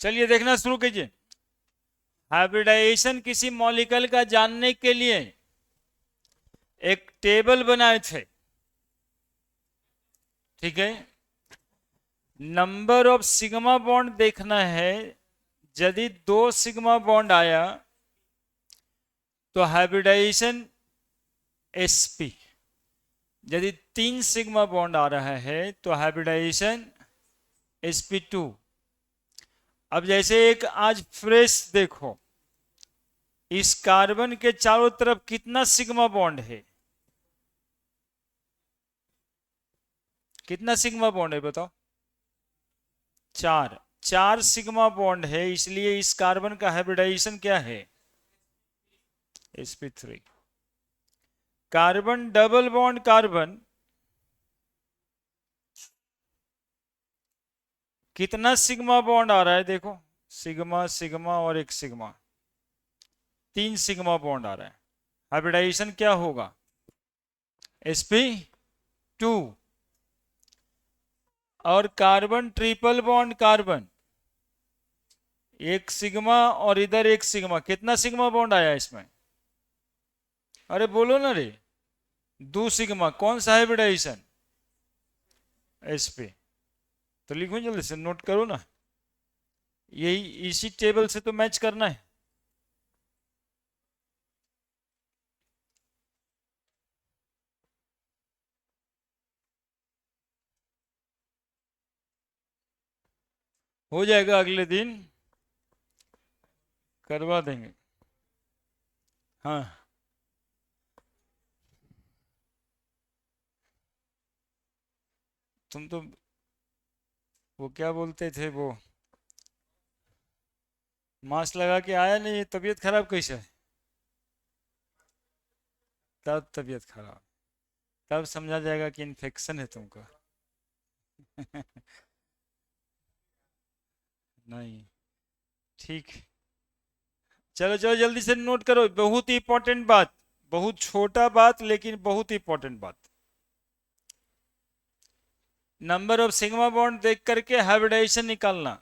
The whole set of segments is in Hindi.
चलिए देखना शुरू कीजिए। हाइब्रिडाइजेशन किसी मॉलिक्यूल का जानने के लिए एक टेबल बनाए थे, ठीक है। नंबर ऑफ सिग्मा बॉन्ड देखना है। यदि 2 सिग्मा बॉन्ड आया तो हाइब्रिडाइजेशन sp। यदि 3 सिग्मा बॉन्ड आ रहा है तो हाइब्रिडाइजेशन sp2। अब जैसे एक आज फ्रेश देखो, इस कार्बन के चारों तरफ कितना सिग्मा बॉन्ड है? कितना सिग्मा बॉन्ड है बताओ? 4। 4 सिग्मा बॉन्ड है, इसलिए इस कार्बन का हाइब्रिडाइजेशन क्या है? sp3। Carbon double bond carbon कितना सिग्मा बॉन्ड आ रहा है देखो, सिग्मा सिग्मा और एक सिग्मा, 3 सिग्मा बॉन्ड आ रहा है। हाइब्रिडाइजेशन क्या होगा? sp2। और कार्बन ट्रिपल बॉन्ड कार्बन, एक सिग्मा और इधर एक सिग्मा, कितना सिग्मा बॉन्ड आया इसमें? अरे बोलो ना रे। 2 सिग्मा, कौन सा हाइब्रिडाइजेशन? sp। तो लिखो जल्दी से, नोट करो ना, यही इसी टेबल से तो मैच करना है। हो जाएगा, अगले दिन करवा देंगे। हाँ, तुम तो वो क्या बोलते थे वो, मास्क लगा के आया नहीं, तबीयत खराब कैसे है? तब तबीयत खराब, तब समझा जाएगा कि इन्फेक्शन है तुमको। नहीं, ठीक। चलो चलो जल्दी से नोट करो, बहुत ही इंपॉर्टेंट बात। बहुत छोटा बात लेकिन बहुत ही इंपॉर्टेंट बात। नंबर ऑफ सिग्मा बॉन्ड देख करके हाइब्रिडाइजेशन निकालना।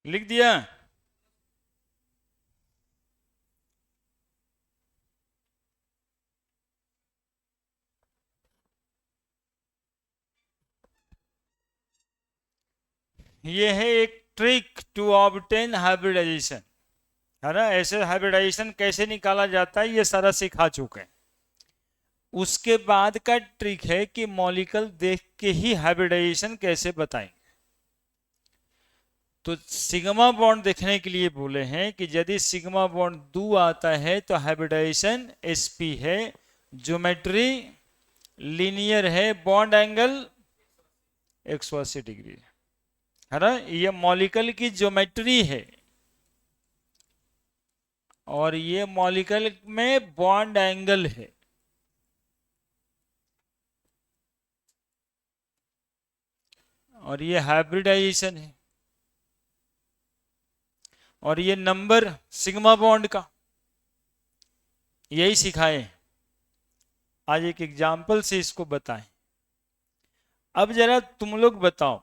लिख दिया? ये है एक ट्रिक टू ऑब्टेन हाइब्रिडाइजेशन, है ना। ऐसे हाइब्रिडाइजेशन कैसे निकाला जाता है ये सारा सिखा चुके हैं। उसके बाद का ट्रिक है कि मॉलिक्यूल देख के ही हाइब्रिडाइजेशन कैसे बताएं। तो सिग्मा बॉन्ड देखने के लिए बोले हैं कि यदि सिग्मा बॉन्ड 2 आता है तो हाइब्रिडाइजेशन sp है। ज्योमेट्री लीनियर है, बॉन्ड एंगल 180 डिग्री है ना। ये मॉलिक्यूल की ज्योमेट्री है और ये मॉलिक्यूल में बॉन्ड एंगल है। और ये हाइब्रिडाइजेशन है। और ये नंबर सिग्मा बॉन्ड का, यही सिखाए। आज एक एग्जाम्पल से इसको बताएं। अब जरा तुम लोग बताओ,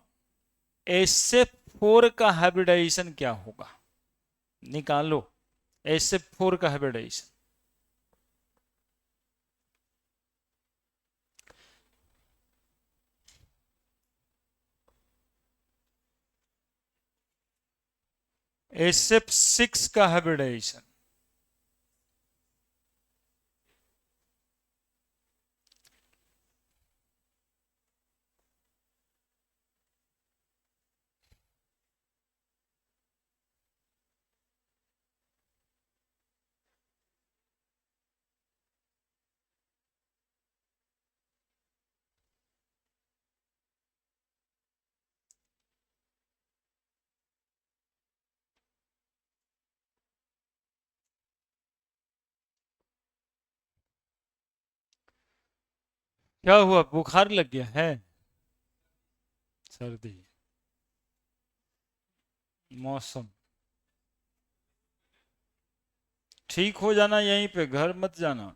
SF4 का हाइब्रिडाइजेशन क्या होगा? निकालो SF4 का हाइब्रिडाइजेशन। SF6 का हाइब्रिडाइजेशन। क्या हुआ, बुखार लग गया है? सर्दी, मौसम, ठीक हो जाना यहीं पे, घर मत जाना।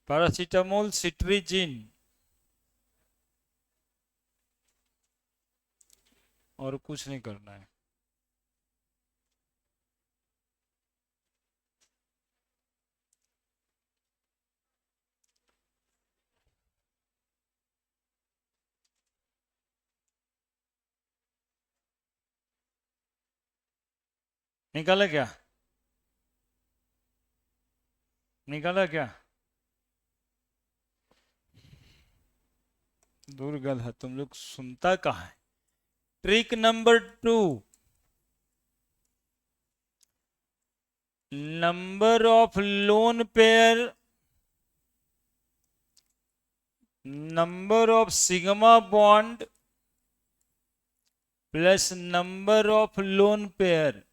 पैरासीटामोल, सिट्रीजिन, और कुछ नहीं करना है। निकाला क्या? निकाला क्या? दुर्गल है, तुम लोग सुनता कहाँ है। Trick number 2, number of lone pair, number of sigma bond plus number of lone pair.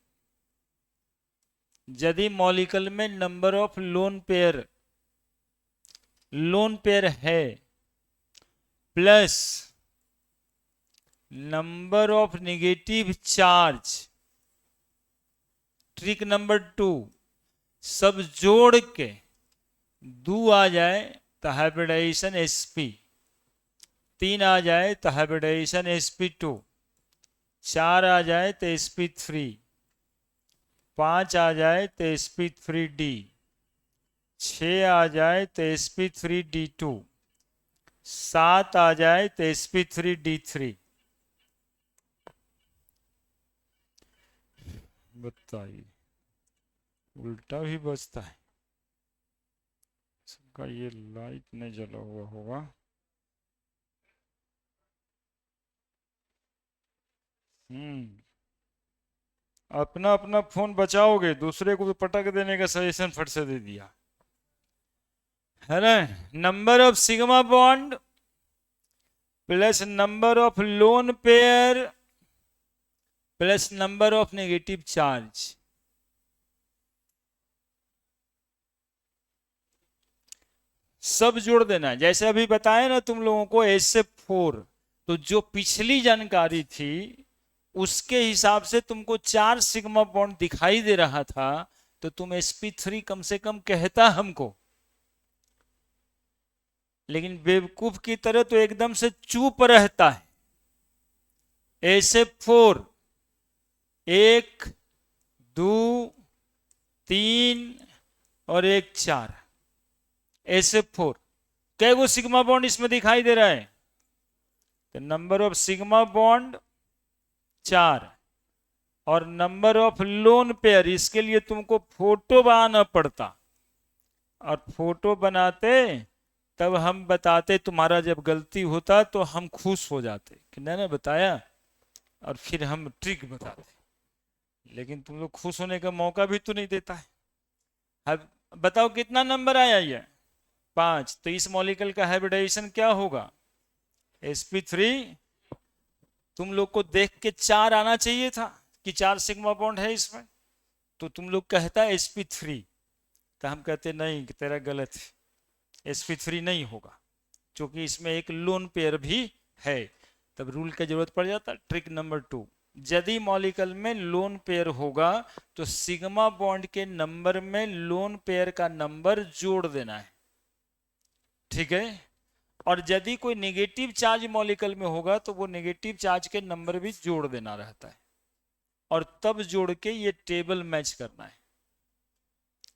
यदि मॉलिक्यूल में नंबर ऑफ लोन पेयर है plus number of negative charge, trick number 2, सब जोड़ के 2 आ जाए तो हाइब्रिडाइजेशन sp, 3 आ जाए तो हाइब्रिडाइजेशन sp2, 4 आ जाए तो sp3, 5 आ जाए तो sp3d, 6 आ जाए तो sp3d2, 7 आ जाए तो sp3d3। बताइए, उल्टा भी बचता है सबका। ये लाइट नहीं जला हुआ होगा। अपना अपना फोन बचाओगे, दूसरे को तो पटक देने का सजेशन फट से दे दिया है ना। Number of sigma bond plus number of lone pair plus number of negative charge. सब जोड़ देना, जैसे अभी बताया ना तुम लोगों को SF4, तो जो पिछली जानकारी थी उसके हिसाब से तुमको 4 सिग्मा बॉन्ड दिखाई दे रहा था, तो तुम sp3 कम से कम कहता हमको। लेकिन बेवकूफ की तरह तो एकदम से चुप रहता है। SF4 1 2 3 और 1 4, SF4 कै गो सिग्मा बॉन्ड इसमें दिखाई दे रहा है? तो नंबर ऑफ सिग्मा बॉन्ड 4 और नंबर ऑफ लोन पेयर, इसके लिए तुमको फोटो बनाना पड़ता, और फोटो बनाते तब हम बताते, तुम्हारा जब गलती होता तो हम खुश हो जाते कि मैंने बताया, और फिर हम ट्रिक बताते। लेकिन तुम लोग खुश होने का मौका भी तो नहीं देता है। अब बताओ कितना नंबर आया ये? 5। तो इस मॉलिक्यूल का हाइब्रिडाइजेशन क्या होगा? sp3। तुम लोग को देख के 4 आना चाहिए था कि 4 सिग्मा बॉन्ड है इसमें, तो तुम लोग कहता sp3, तो हम कहते नहीं कि तेरा गलत है, sp3 नहीं होगा, क्योंकि इसमें एक लोन पेयर भी है। तब रूल की जरूरत पड़ जाता। ट्रिक नंबर 2, यदि मॉलिक्यूल में लोन पेयर होगा तो सिग्मा बॉन्ड के नंबर में लोन पेयर का नंबर जोड़ देना है, ठीक है। और यदि कोई नेगेटिव चार्ज मॉलिक्यूल में होगा तो वो नेगेटिव चार्ज के नंबर भी जोड़ देना रहता है, और तब जोड़ के ये टेबल मैच करना है।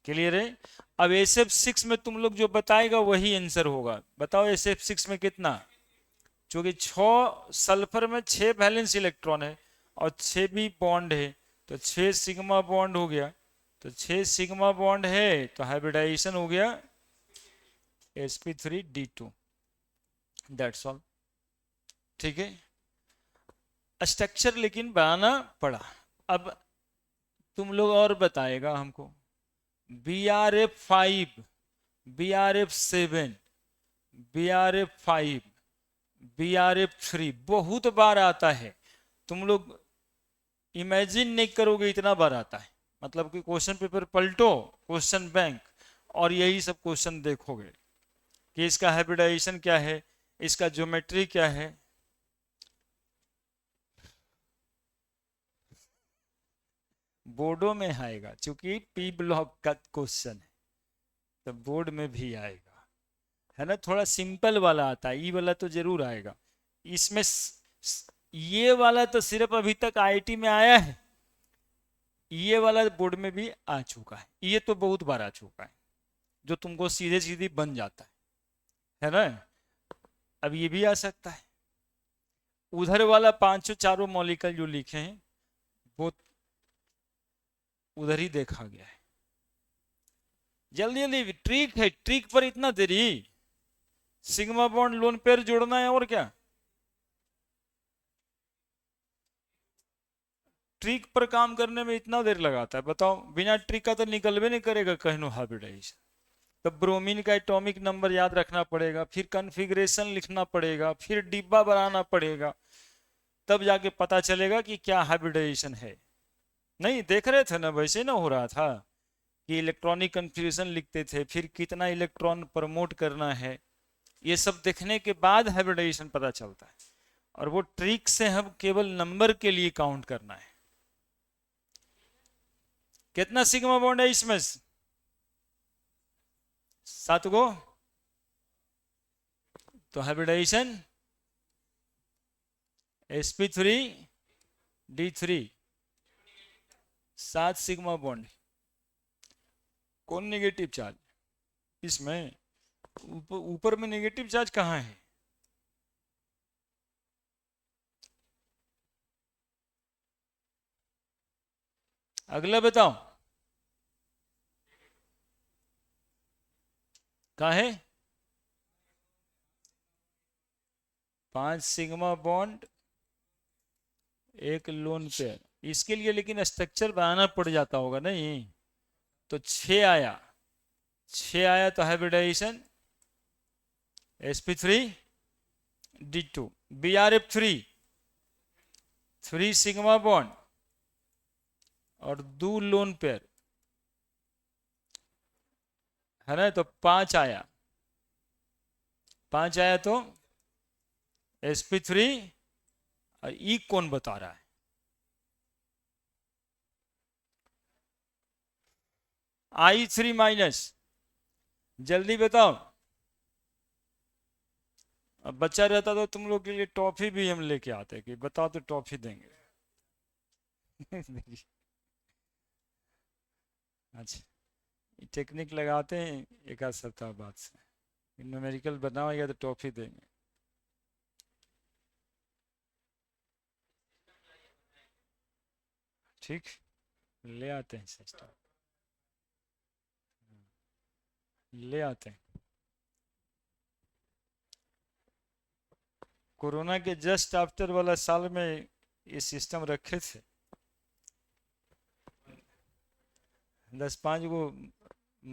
क्लियर है? अब SF6 में तुम लोग जो बताएगा वही आंसर होगा। बताओ SF6 में कितना? क्योंकि 6 सल्फर में 6 वैलेंस इलेक्ट्रॉन है और 6 भी बॉन्ड है, तो 6 सिग्मा बॉन्ड हो गया। तो 6 सिग्मा बॉन्ड है तो हाइब्रिडाइजेशन हो गया sp3d2। दैट्स ऑल, ठीक है। स्ट्रक्चर लेकिन बनाना पड़ा। अब तुम लोग और बताएगा हमको, BRF5, BRF7, BRF5, BRF3 बहुत बार आता है। तुम लोग इमेजिन नहीं करोगे इतना बार आता है। मतलब कि क्वेश्चन पेपर पलटो, क्वेश्चन बैंक, और यही सब क्वेश्चन देखोगे। कि इसका हाइब्रिडाइजेशन क्या है, इसका ज्योमेट्री क्या है। बोर्डों में आएगा, क्योंकि पी ब्लॉक का क्वेश्चन है तो बोर्ड में भी आएगा, है ना। थोड़ा सिंपल वाला आता है, ई वाला तो जरूर आएगा। इसमें ये वाला तो सिर्फ अभी तक आईआईटी में आया है, ये वाला बोर्ड में भी आ चुका है, ये तो बहुत बार आ चुका है, जो तुमको सीधे सीधे बन जाता है ना। अब ये भी आ सकता है। उधर वाला पांचों चारों मॉलिक्यूल जो लिखे हैं वो उधर ही देखा गया है। जल्दी जल्दी, ट्रिक है, ट्रिक पर इतना देरी। सिग्मा बॉन्ड लोन पेयर जोड़ना है और क्या। ट्रिक पर काम करने में इतना देर लगाता है, बताओ। बिना ट्रिक का तो निकल भी नहीं करेगा कहनो हाइब्रिडाइजेशन। तो ब्रोमीन का एटॉमिक नंबर याद रखना पड़ेगा, फिर कॉन्फ़िगरेशन लिखना पड़ेगा, फिर डिब्बा बनाना पड़ेगा, तब जाके पता चलेगा कि क्या हाइब्रिडाइजेशन है। नहीं देख रहे थे ना, वैसे ना हो रहा था कि इलेक्ट्रॉनिक कन्फ्यूजन लिखते थे, फिर कितना इलेक्ट्रॉन प्रमोट करना है, ये सब देखने के बाद हाइब्रिडाइजेशन पता चलता है। और वो ट्रिक से हम केवल नंबर के लिए काउंट करना है। कितना सिग्मा बॉन्ड है इसमें, 7 गो। तो हाइब्रिडाइजेशन sp3d3, 7 सिग्मा बॉन्ड। कौन नेगेटिव चार्ज इसमें, ऊपर में नेगेटिव चार्ज कहाँ है। अगला बताओ, कहाँ है। 5 सिग्मा बॉन्ड, 1 लोन पेयर। इसके लिए लेकिन स्ट्रक्चर बनाना पड़ जाता होगा नहीं। तो 6 आया, 6 आया तो hybridisation sp3d2, brf3, 3 sigma bond और 2 लोन पेयर, है ना। तो 5 आया, 5 आया तो sp3, और ई कौन बता रहा है। I3 माइनस, जल्दी बताओ। अब बच्चा रहता तो तुम लोग के लिए टॉफी भी हम लेके आते कि बताओ तो टॉफी देंगे। अच्छा, टेक्निक लगाते हैं एक आध सप्ताह बाद से, न्यूमेरिकल बनाओगे तो टॉफी देंगे। ठीक, ले आते हैं सिस्टम, ले आते हैं। कोरोना के जस्ट आफ्टर वाला साल में ये सिस्टम रखे थे, 10-5 गो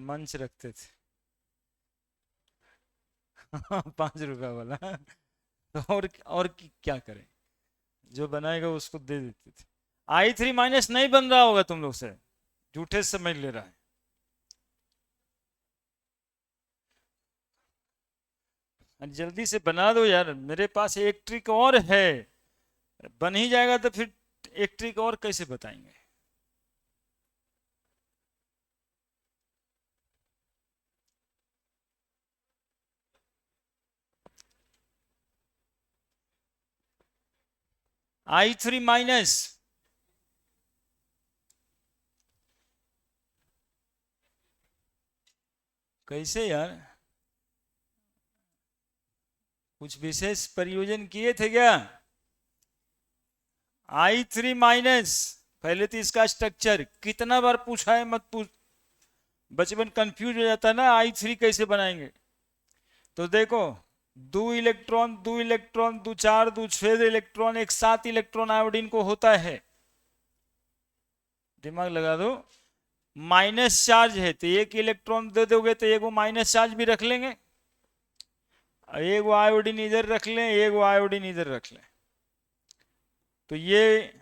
मंच रखते थे। 5 रुपया वाला। और क्या करें, जो बनाएगा उसको दे देते थे। I3 माइनस नहीं बन रहा होगा तुम लोग से, झूठे समझ ले रहा है। जल्दी से बना दो यार, मेरे पास एक ट्रिक और है। बन ही जाएगा तो फिर एक ट्रिक और कैसे बताएंगे। I3 माइनस, कैसे यार, कुछ विशेष प्रयोजन किए थे क्या। I3 माइनस, पहले तो इसका स्ट्रक्चर कितना बार पूछा है, मत पूछ, बचपन कंफ्यूज हो जाता है ना। I3 कैसे बनाएंगे, तो देखो, 2 इलेक्ट्रॉन 2 इलेक्ट्रॉन 2 4 2 6 इलेक्ट्रॉन, एक 7 इलेक्ट्रॉन आयोडीन को होता है। दिमाग लगा दो, माइनस चार्ज है तो 1 इलेक्ट्रॉन दे दोगे तो एक माइनस चार्ज भी रख लेंगे, एक आयोडीन इधर रख लें, एक आयोडीन इधर रख लें। तो ये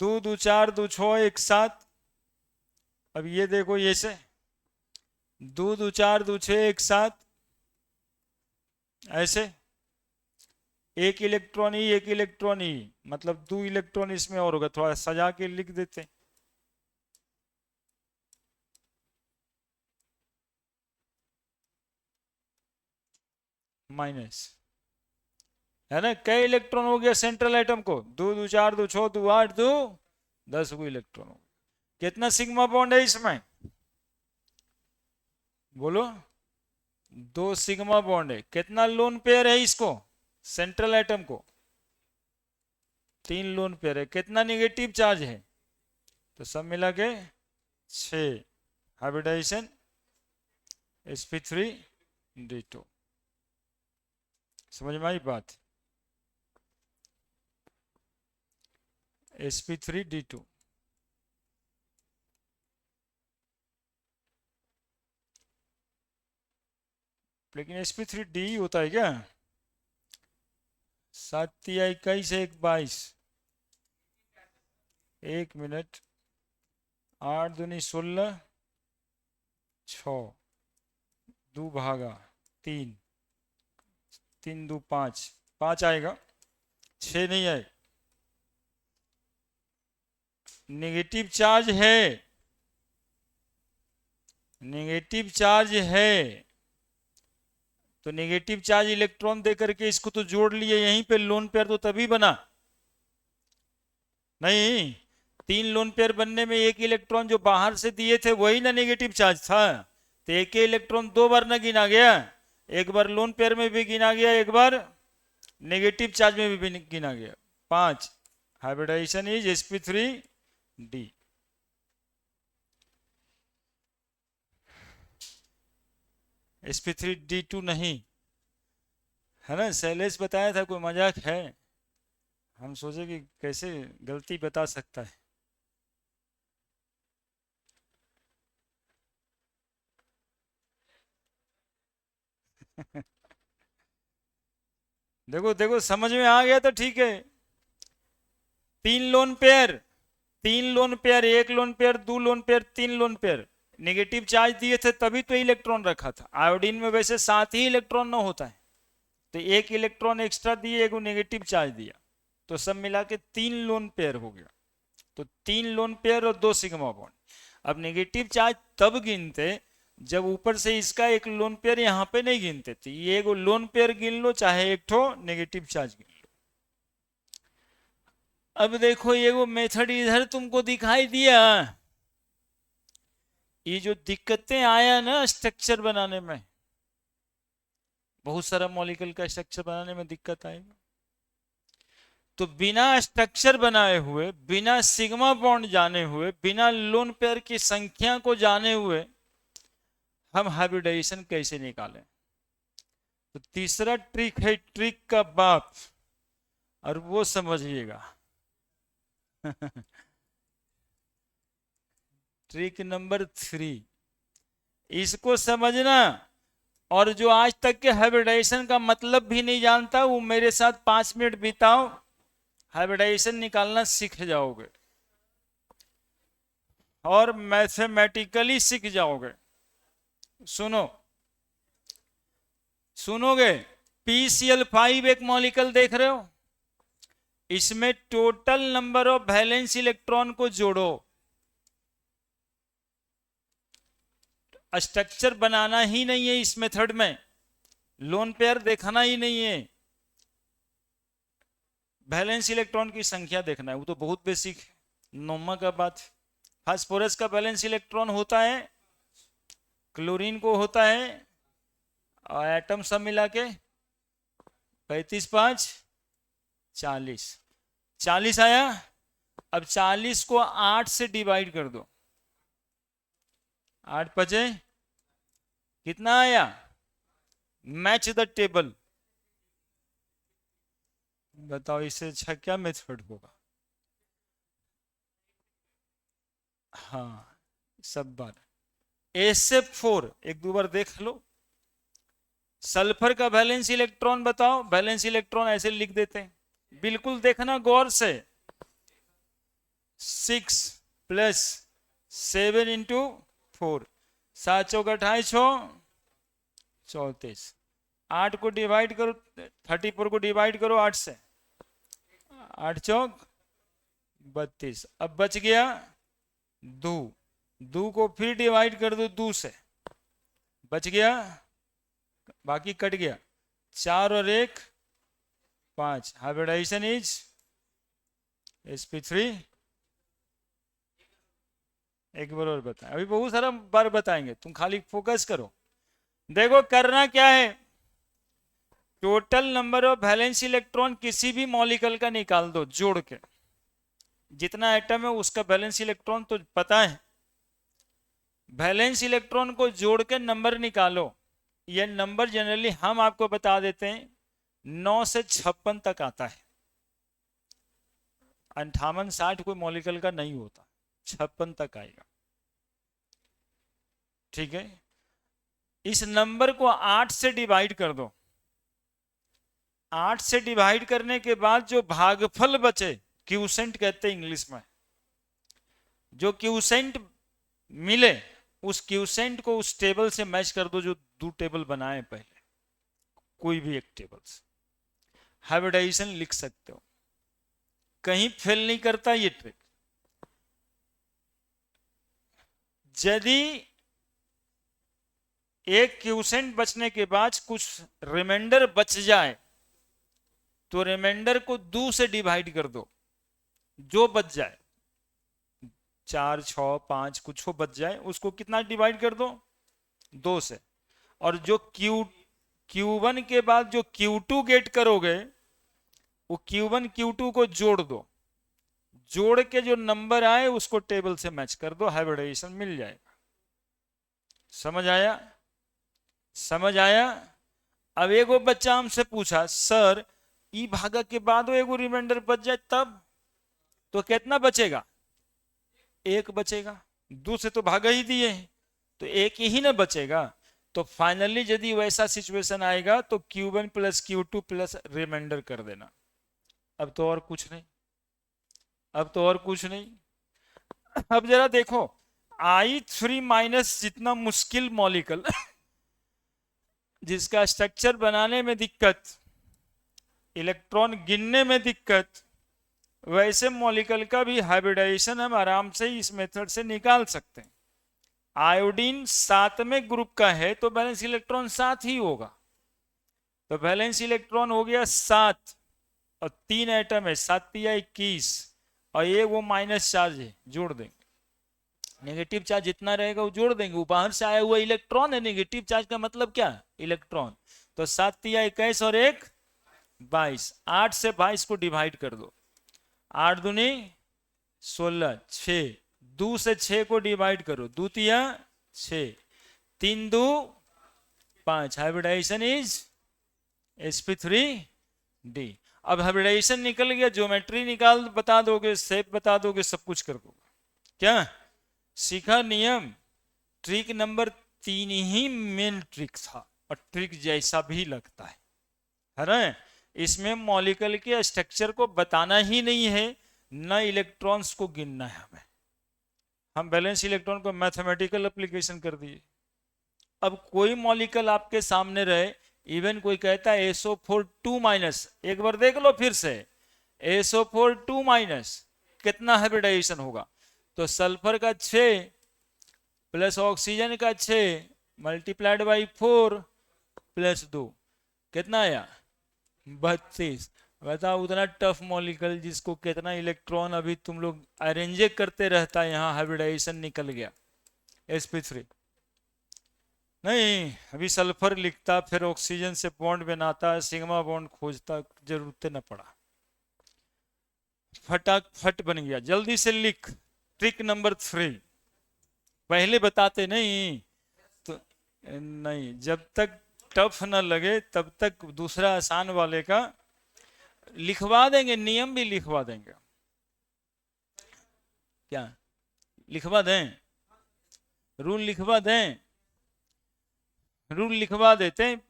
2 2 4 2 6 1 7। अब ये देखो, ये से 2 2 4 2 6 1 7, ऐसे एक इलेक्ट्रॉन ही, एक इलेक्ट्रॉन ही, मतलब 2 इलेक्ट्रॉन इसमें और होगा, थोड़ा सजा के लिख देते। माइनस, है ना, कई इलेक्ट्रॉन हो गया सेंट्रल एटम को, 2 2 4 2 6 2 8 2 10 को इलेक्ट्रॉन हो गया। कितना सिग्मा बॉन्ड है इसमें, बोलो? 2 सिग्मा बॉन्ड है। कितना लोन पेयर है इसको, सेंट्रल एटम को? 3 लोन पेयर है। कितना निगेटिव चार्ज है, तो सब मिला के 6। Hybridisation sp3d2। समझ में आई बात? sp3d2। लेकिन sp3d होता है क्या? 7 या 21 है, 1 22, 1 मिनट, 8 दूनी 16, 6, 2 भागा 3, 3 2 5, 5 आएगा, 6 नहीं आए। नेगेटिव चार्ज है, नेगेटिव चार्ज है, तो नेगेटिव चार्ज इलेक्ट्रॉन दे करके इसको तो जोड़ लिए यहीं पे, लोन पेयर तो तभी बना नहीं। 3 लोन पेयर बनने में एक इलेक्ट्रॉन जो बाहर से दिए थे वही ना नेगेटिव चार्ज था, तो एक ही इलेक्ट्रॉन 2 बार ना गिना गया, एक बार लोन पेयर में भी गिना गया, एक बार नेगेटिव चार्ज में भी गिना गया। 5। Hybridization is sp3d। sp3d2 नहीं, है ना, शैलेश बताया था, कोई मजाक है? हम सोचे कि कैसे गलती बता सकता है। देखो देखो, समझ में आ गया तो ठीक है। 3 lone pair, 3 lone pair, 1 lone pair, 2 lone pair, 3 lone pair, negative charge दिए थे तभी तो इलेक्ट्रॉन रखा था। आयोडीन में वैसे 7 ही इलेक्ट्रॉन न होता है, तो 1 इलेक्ट्रॉन एक्स्ट्रा दिए, 1 नेगेटिव चार्ज दिया, तो सब मिला के 3 लोन पेयर हो गया। तो 3 लोन पेयर और 2 सिग्मा बॉन्ड। अब नेगेटिव चार्ज तब गिनते जब ऊपर से इसका एक लोन पेयर यहाँ पे नहीं गिनते, तो ये एगो लोन पेयर गिन लो, चाहे एक ठो नेगेटिव चार्ज गिन लो। अब देखो ये वो मेथड इधर तुमको दिखाई दिया, ये जो दिक्कतें आया ना स्ट्रक्चर बनाने में, बहुत सारा मॉलिक्यूल का स्ट्रक्चर बनाने में दिक्कत आएगा, तो बिना स्ट्रक्चर बनाए हुए, बिना सिग्मा बॉन्ड जाने हुए, बिना लोन पेयर की संख्या को जाने हुए हम हाइब्रिडाइजेशन कैसे निकालें? तो तीसरा ट्रिक है, ट्रिक का बाप, और वो समझिएगा। ट्रिक नंबर 3, इसको समझना। और जो आज तक के हाइब्रिडाइजेशन का मतलब भी नहीं जानता, वो मेरे साथ 5 मिनट बिताओ, हाइब्रिडाइजेशन निकालना सीख जाओगे और मैथमेटिकली सीख जाओगे। सुनो, सुनोगे? PCl5 एक मॉलिक्यूल देख रहे हो, इसमें total number of valence electron को जोड़ो। स्ट्रक्चर बनाना ही नहीं है इस मेथड में, लोन पेयर देखना ही नहीं है, वैलेंस इलेक्ट्रॉन की संख्या देखना है, वो तो बहुत बेसिक है, नॉर्मल का बात। फास्फोरस का वैलेंस इलेक्ट्रॉन होता है, क्लोरीन को होता है, और एटम सब मिला के 35 5 40, 40 आया। अब 40 को 8 से डिवाइड कर दो, 8 5 कितना आया? Match the table. बताओ इससे अच्छा क्या मेथड होगा? हाँ, सब बार SF4 एक दो बार देख लो। सल्फर का वैलेंस इलेक्ट्रॉन बताओ, वैलेंस इलेक्ट्रॉन ऐसे लिख देते हैं, बिल्कुल देखना गौर से। 6 प्लस 7 इंटू 4, 7 चौक 28 34, 8 को डिवाइड करो, 34 को डिवाइड करो 8 से, 8 चौक 32। अब बच गया 2, 2 को फिर डिवाइड कर दो 2 से, बच गया, बाकी कट गया, 4 और 1 5। Hybridization is sp3। एक बार और बताएं, अभी बहुत सारा बार बताएंगे, तुम खाली फोकस करो। देखो करना क्या है, total number of valence electron किसी भी मॉलिक्यूल का निकाल दो जोड़ के, जितना एटम है उसका वैलेंस इलेक्ट्रॉन तो पता है, वैलेंस इलेक्ट्रॉन को जोड़ के नंबर निकालो। ये नंबर जनरली हम आपको बता देते हैं 9 से 56 तक आता है, 58 60 कोई मॉलिक्यूल का नहीं होता, 56 तक आएगा, ठीक है। इस नंबर को 8 से डिवाइड कर दो, 8 से डिवाइड करने के बाद जो भागफल बचे, क्यूसेंट कहते हैं इंग्लिश में, जो क्यूसेंट मिले उस क्यूसेंट को उस टेबल से मैच कर दो जो 2 टेबल बनाए पहले, कोई भी एक टेबल से हाइब्रिडाइजेशन लिख सकते हो, कहीं फेल नहीं करता ये ट्रिक। यदि एक क्यूसेंट बचने के बाद कुछ रिमाइंडर बच जाए तो रिमाइंडर को 2 से डिवाइड कर दो, जो बच जाए 4 6 5 कुछ हो बच जाए उसको कितना डिवाइड कर दो 2 से, और जो Q1 के बाद जो Q2 गेट करोगे वो Q1 Q2 को जोड़ दो, जोड़ के जो नंबर आए उसको टेबल से मैच कर दो, हाइब्रिडाइजेशन मिल जाएगा। समझ आया? समझ आया? अब एगो बच्चा हमसे पूछा, सर ई भागा के बाद एगो रिमाइंडर बच जाए तब, तो कितना बचेगा? 1 बचेगा, 2 से तो भागा ही दिए हैं तो 1 ही ना बचेगा। तो फाइनली यदि वैसा सिचुएशन आएगा तो Q1 plus Q2 plus remainder कर देना, अब तो और कुछ नहीं, अब तो और कुछ नहीं। अब जरा देखो I3 माइनस जितना मुश्किल मॉलिक्यूल जिसका स्ट्रक्चर बनाने में दिक्कत, इलेक्ट्रॉन गिनने में दिक्कत, वैसे मॉलिक्यूल का भी हाइब्रिडाइजेशन हम आराम से इस मेथड से निकाल सकते हैं। आयोडीन 7वें ग्रुप का है तो बैलेंस इलेक्ट्रॉन 7 ही होगा, तो बैलेंस इलेक्ट्रॉन हो गया 7 और 3 एटम है, 7 या 21 और ये वो माइनस चार्ज है, जोड़ देंगे, नेगेटिव चार्ज जितना रहेगा वो जोड़ देंगे, वो बाहर से आया हुआ इलेक्ट्रॉन है, नेगेटिव चार्ज का मतलब क्या? इलेक्ट्रॉन। तो 7 या 21 और 1 22, 8 से 22 को डिवाइड कर दो, 8 दूनी 16, 6, 2 से 6 को डिवाइड करो, 2 तिया 6, 3 2 5, हाइब्रिडाइजेशन इज sp3d। अब हाइब्रिडाइजेशन निकल गया, ज्योमेट्री निकाल बता दोगे, शेप बता दोगे, सब कुछ कर दोगे। क्या सीखा नियम? ट्रिक नंबर 3 ही मेन ट्रिक था और ट्रिक जैसा भी लगता है ना? इसमें मॉलिक्यूल के स्ट्रक्चर को बताना ही नहीं है, न इलेक्ट्रॉन्स को गिनना है हमें, हम बैलेंस इलेक्ट्रॉन को मैथमेटिकल एप्लीकेशन कर दिए। अब कोई मॉलिक्यूल आपके सामने रहे, इवन कोई कहता है SO4 2-, एक बार देख लो फिर से, SO4 2-, कितना हाइब्रिडाइजेशन होगा? तो सल्फर का 6 प्लस ऑक्सीजन का 6 मल्टीप्लाइड बाई 4 प्लस 2, कितना आया? 32। बताओ उतना टफ मॉलिक्यूल जिसको कितना इलेक्ट्रॉन अभी तुम लोग अरेंज करते रहता है, यहाँ हाइब्रिडाइजेशन निकल गया sp3। नहीं, अभी सल्फर लिखता, फिर ऑक्सीजन से बॉन्ड बनाता, सिग्मा बॉन्ड खोजता, जरूरत न पड़ा, फटाफट बन गया। जल्दी से लिख ट्रिक नंबर 3। पहले बताते नहीं तो नहीं, जब तक टफ न लगे तब तक दूसरा आसान वाले का लिखवा देंगे, नियम भी लिखवा देंगे। क्या लिखवा दें? रूल लिखवा दें? रूल लिखवा देते हैं।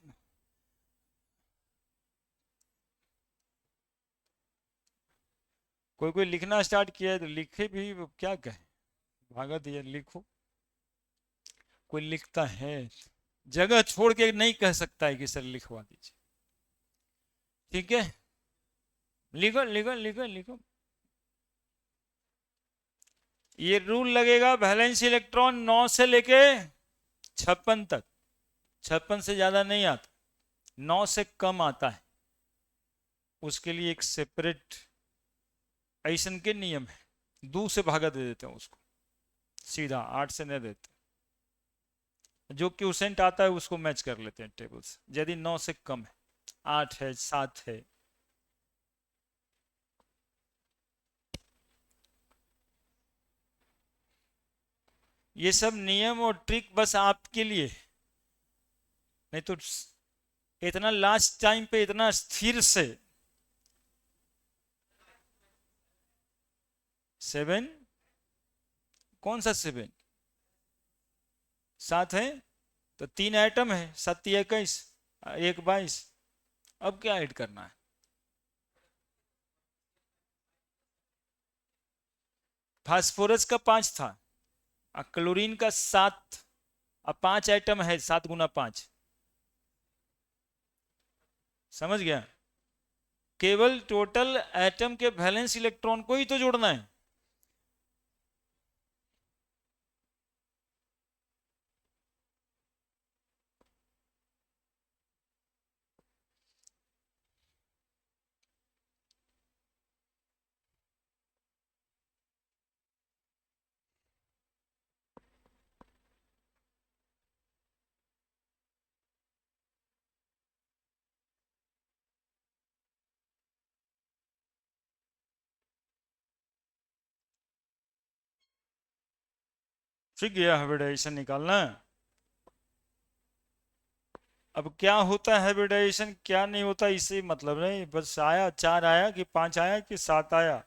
कोई कोई लिखना स्टार्ट किया है तो लिखे भी, क्या कहे, भागा दिया, लिखो। कोई लिखता है जगह छोड़ के नहीं कह सकता है कि सर लिखवा दीजिए। ठीक है, लिखो लिखो लिखो लिखो। ये रूल लगेगा, वैलेंस इलेक्ट्रॉन 9 से लेके 56 तक, 56 से ज्यादा नहीं आता, 9 से कम आता है, उसके लिए एक सेपरेट ऐसन के नियम है, 2 से भागा दे देते हैं उसको, सीधा 8 से नहीं देते, जो क्यूसेंट आता है उसको मैच कर लेते हैं टेबल से, यदि 9 से कम है, 8 है 7 है। ये सब नियम और ट्रिक बस आपके लिए, नहीं तो इतना लास्ट टाइम पे इतना स्थिर से 7, कौन सा 7, 7 है तो 3 एटम है, 7 21, 1 22, अब क्या ऐड करना है? फास्फोरस का 5 था, क्लोरीन का 7, अब 5 एटम है, 7 गुना 5, समझ गया? केवल टोटल एटम के वैलेंस इलेक्ट्रॉन को ही तो जोड़ना है। ठीक है, हाइब्रिडाइजेशन निकालना है। अब क्या होता है हाइब्रिडाइजेशन, क्या नहीं होता, इससे मतलब नहीं, बस आया 4 आया कि 5 आया कि 7 आया।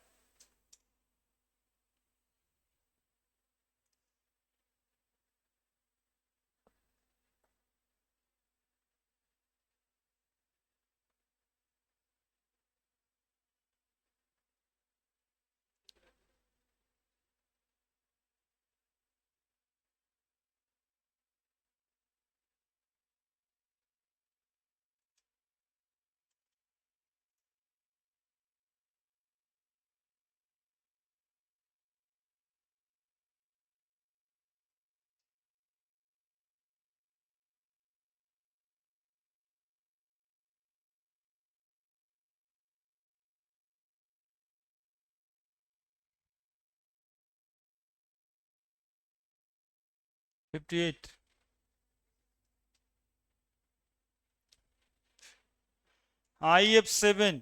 फिफ्टी एट, IF7,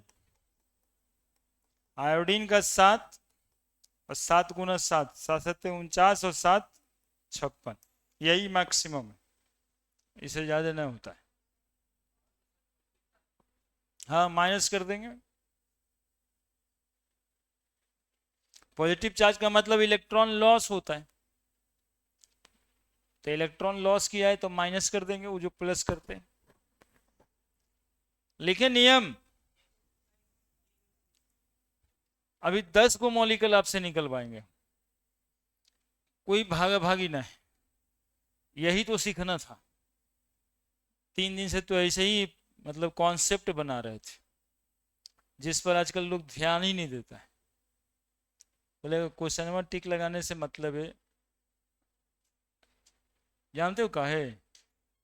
आयोडीन का 7, और 7 गुना 7, 7 7 49, और 7 56, यही मैक्सिमम है, इससे ज्यादा नहीं होता है। हाँ, माइनस कर देंगे। पॉजिटिव चार्ज का मतलब इलेक्ट्रॉन लॉस होता है, तो इलेक्ट्रॉन लॉस किया है तो माइनस कर देंगे, वो जो प्लस करते हैं। लिखे नियम, अभी 10 को मॉलिक्यूल आपसे निकलवाएंगे, कोई भागा भागी ना है, यही तो सीखना था। 3 दिन से तो ऐसे ही मतलब कॉन्सेप्ट बना रहे थे, जिस पर आजकल लोग ध्यान ही नहीं देता है। बोले क्वेश्चन में टिक लगाने से मतलब है, जानते हो काहे?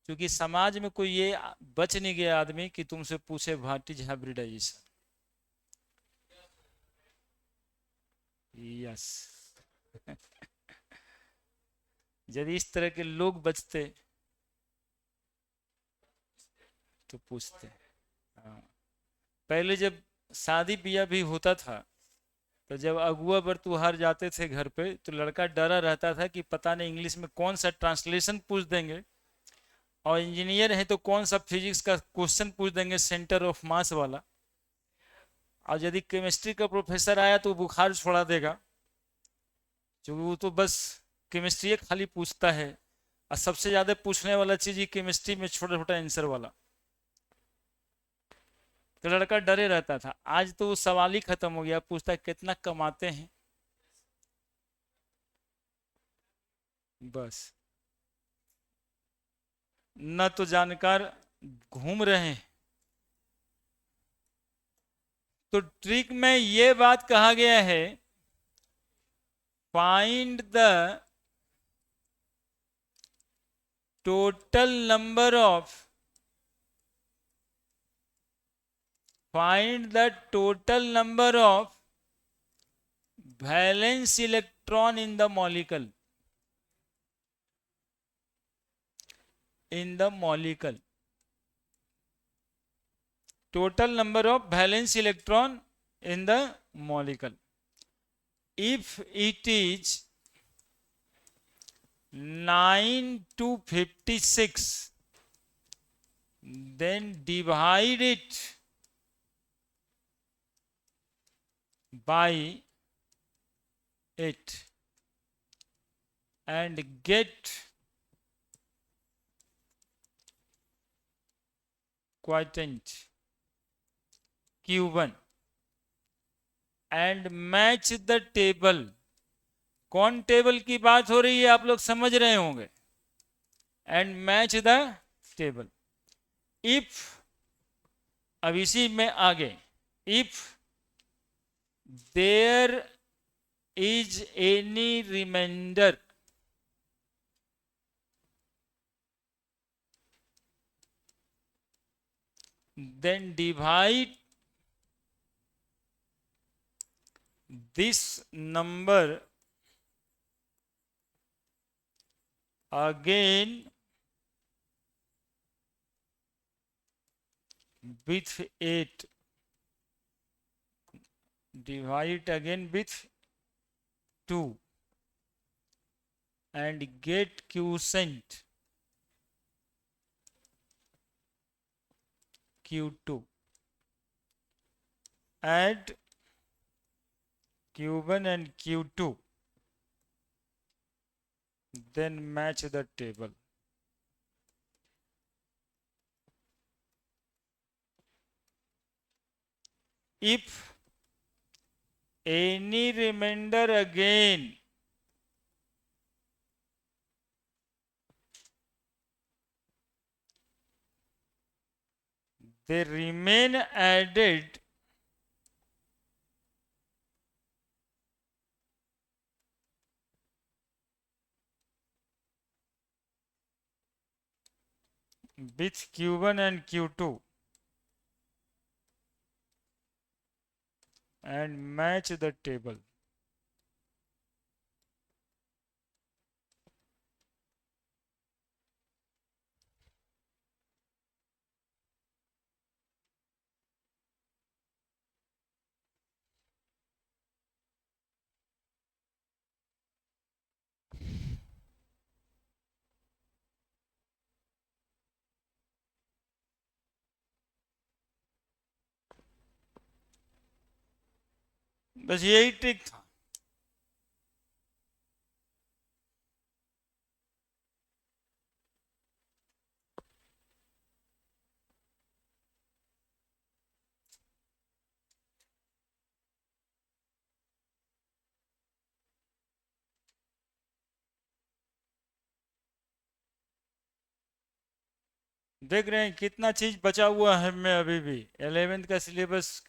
क्योंकि समाज में कोई ये बच नहीं गया आदमी कि तुमसे पूछे व्हाट इज हाइब्रिडाइजेशन। यस। यदि इस तरह के लोग बचते तो पूछते। हाँ। पहले जब शादी ब्याह भी होता था, तो जब अगुआ बरतुहार जाते थे घर पे, तो लड़का डरा रहता था कि पता नहीं इंग्लिश में कौन सा ट्रांसलेशन पूछ देंगे, और इंजीनियर है तो कौन सा फिजिक्स का क्वेश्चन पूछ देंगे सेंटर ऑफ मास वाला, और यदि केमिस्ट्री का प्रोफेसर आया तो बुखार छोड़ा देगा, क्योंकि वो तो बस केमिस्ट्री खाली पूछता है, और सबसे ज्यादा पूछने वाला चीज ही केमिस्ट्री में छोटा छोटा आंसर वाला, तो लड़का डरे रहता था। आज तो वो सवाल ही खत्म हो गया, पूछता है कितना कमाते हैं, बस। न तो जानकार घूम रहे हैं। तो ट्रिक में ये बात कहा गया है, find the total number of find the total number of valence electron in the molecule, total number of valence electron in the molecule. If it is 9 to 56, then divide it by 8 and get quotient Q1 and match the table. कौन टेबल की बात हो रही है आप लोग समझ रहे होंगे, and match the table. If, अब इसी में आगे, if there is any reminder then divide this number again with 8, divide again with 2 and get quotient Q2, add Q1 and Q2, then match the table. If any remainder again they remain added with Q1 and Q2 and match the table. बस यही ट्रिक था। देख रहे हैं कितना चीज बचा हुआ है। मैं अभी भी 11th का सिलेबस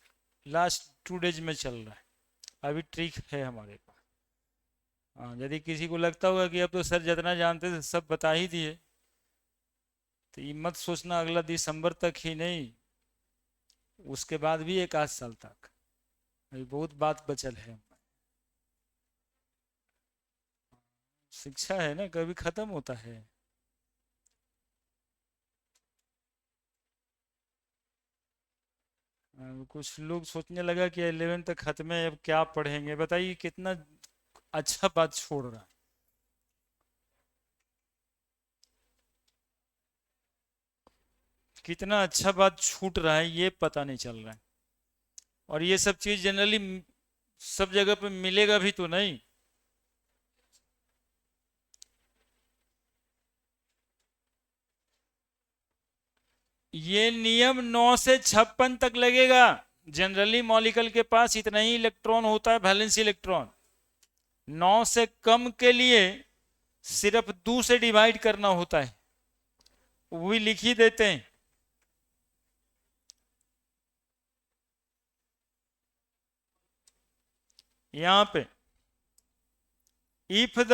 लास्ट 2 डेज में चल रहा है, अभी ट्रिक है हमारे पास। हाँ, यदि किसी को लगता होगा कि अब तो सर जितना जानते थे सब बता ही दिए, तो ये मत सोचना अगला दिसंबर तक ही नहीं, उसके बाद भी 1 आध साल तक अभी बहुत बात बचल है। शिक्षा है ना, कभी खत्म होता है। कुछ लोग सोचने लगा कि 11 तक खत्म है, अब क्या पढ़ेंगे। बताइए कितना अच्छा बात छोड़ रहा है। कितना अच्छा बात छूट रहा है ये पता नहीं चल रहा है। और ये सब चीज जनरली सब जगह पे मिलेगा भी तो नहीं। ये नियम 9 से 56 तक लगेगा। जनरली मॉलिक्यूल के पास इतना ही इलेक्ट्रॉन होता है, वैलेंस इलेक्ट्रॉन। 9 से कम के लिए सिर्फ 2 से डिवाइड करना होता है, वो भी लिख ही देते हैं। यहां पे if the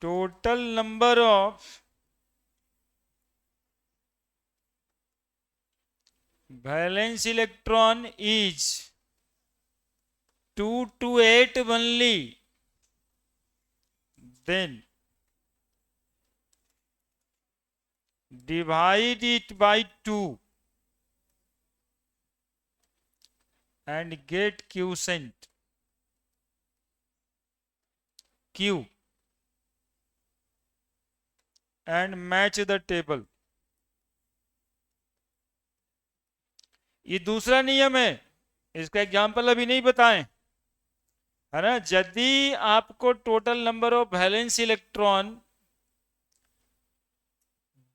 total number of valence electron is 2 to 8 only, then divide it by 2 and get quotient Q and match the table। ये दूसरा नियम है, इसका एग्जाम्पल अभी नहीं बताएं, है ना। यदि आपको total number of valence electron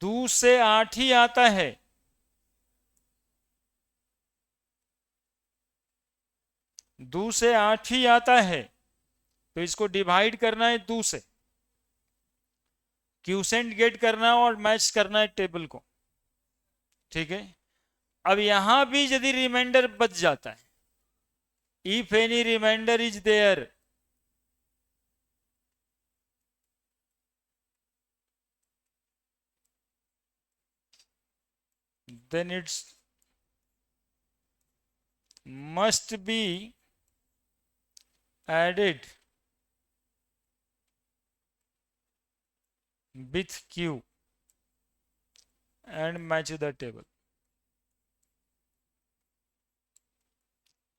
2 से 8 ही आता है, दो से 8 ही आता है, तो इसको डिवाइड करना है 2 से, क्यूसेंट गेट करना और मैच करना है टेबल को, ठीक है। अब यहां भी यदि रिमाइंडर बच जाता है, if any reminder is there, then it's must be added with Q and match the table।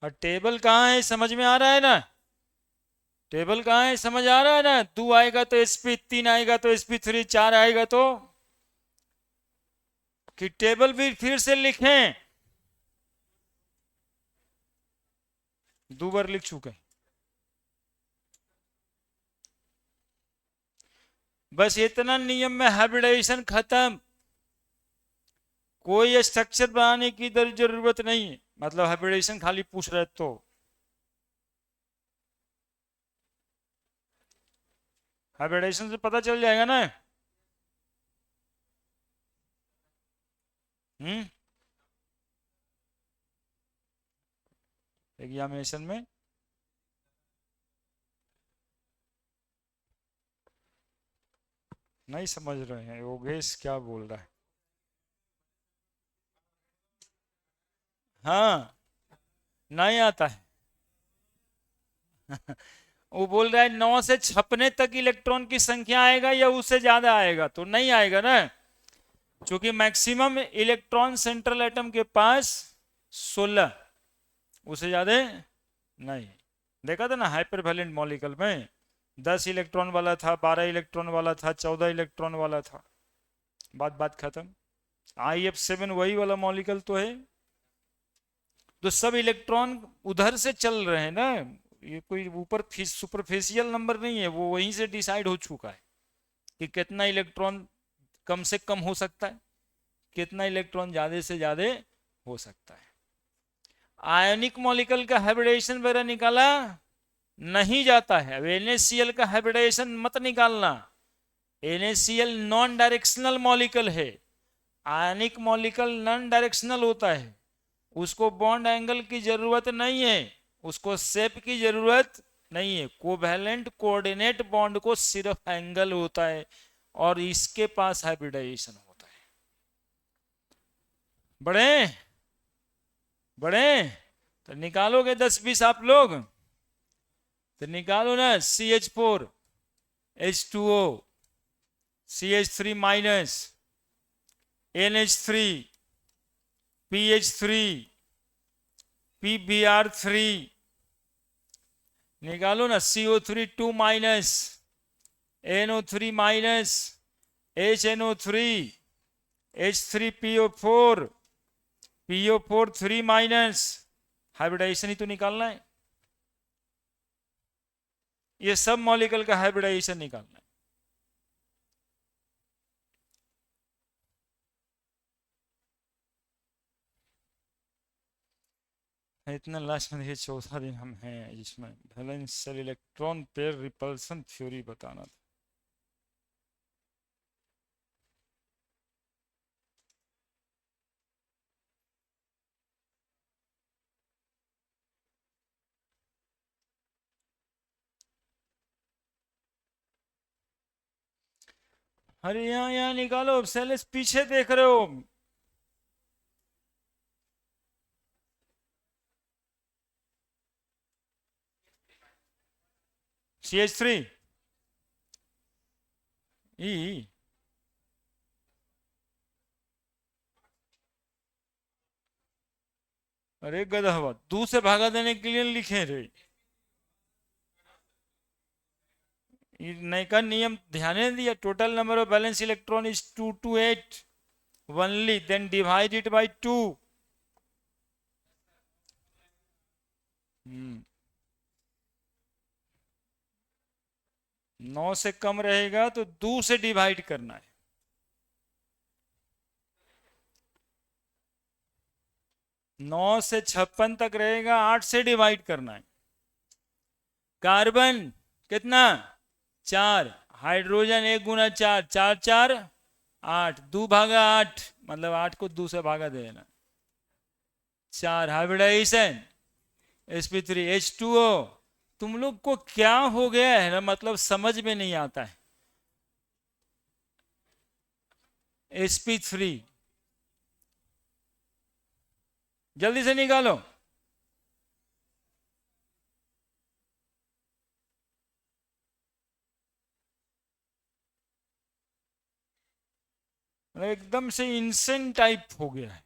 और टेबल कहाँ है, समझ में आ रहा है ना, टेबल कहाँ है समझ आ रहा है ना। 2 आएगा तो sp, 3 आएगा तो sp3, 4 आएगा तो, कि टेबल भी फिर से लिखें, 2 बार लिख चुके, बस इतना नियम में हाइब्रिडाइजेशन खत्म, कोई स्ट्रक्चर बनाने की जरूरत नहीं है, मतलब हाइब्रिडाइजेशन खाली पूछ रहे तो। हाइब्रिडाइजेशन से पता चल जाएगा ना। एग्जामिनेशन में नहीं समझ रहे हैं, योगेश क्या बोल रहा है। हाँ, नहीं आता है। वो बोल रहा है 9 से छपने तक इलेक्ट्रॉन की संख्या आएगा या उससे ज्यादा आएगा, तो नहीं आएगा ना, क्योंकि मैक्सिमम इलेक्ट्रॉन सेंट्रल एटम के पास 16, उससे ज्यादा नहीं। देखा था ना हाइपरवैलेंट मॉलिक्यूल में 10 इलेक्ट्रॉन वाला था, 12 इलेक्ट्रॉन वाला था, 14 इलेक्ट्रॉन वाला था, बात खत्म। IF7 वही वाला मॉलिक्यूल तो है, तो सब इलेक्ट्रॉन उधर से चल रहे हैं ना, ये कोई ऊपर सुपरफिशियल नंबर नहीं है, वो वहीं से डिसाइड हो चुका है कि कितना इलेक्ट्रॉन कम से कम हो सकता है, कितना इलेक्ट्रॉन ज्यादा से ज्यादा हो सकता है। आयनिक मॉलिक्यूल का हाइब्रिडाइजेशन वगैरह निकाला नहीं जाता है। अब NaCl का हाइब्रिडाइजेशन मत निकालना, NaCl नॉन डायरेक्शनल मॉलिक्यूल है, आयनिक मॉलिक्यूल नॉन डायरेक्शनल होता है, उसको बॉन्ड एंगल की जरूरत नहीं है, उसको शेप की जरूरत नहीं है, कोवैलेंट कोऑर्डिनेट बॉन्ड को सिर्फ एंगल होता है, और इसके पास हाइब्रिडाइजेशन होता है। बड़े बड़े तो निकालोगे 10-20 आप लोग, तो निकालो ना CH4 H2O CH3 minus NH3 PH3 PBr3, निकालो ना CO3 2 minus NO3 minus HNO3 H3PO4 PO4 3 minus, hybridisation ही तो निकालना है, ये सब मॉलिक्यूल का हाइब्रिडाइजेशन निकालना है। इतना लास्ट में देखिए, चौथा दिन हम हैं जिसमें valence shell electron pair repulsion theory बताना था। अरे यहाँ निकालो, सेलेस पीछे देख रहे हो। CH3 ई, अरे गधा हुआ, दू से भागा देने के लिए लिखे रे। ये नए का नियम ध्यान नहीं दिया। Total number of valence electron is 228 only, then divide it by 2। 9 से कम रहेगा तो 2 से डिवाइड करना है। नौ से 56 तक रहेगा, 8 से डिवाइड करना है। कार्बन कितना, 4। हाइड्रोजन 1 × 4, 4 4 8, 2 भागा 8, मतलब 8 को 2 से भागा दे देना। 4 हाइब्रिडाइजेशन sp3H2O। तुम लोग को क्या हो गया है ना, मतलब समझ में नहीं आता है। sp3 जल्दी से निकालो। एकदम से इंसेंट टाइप हो गया है।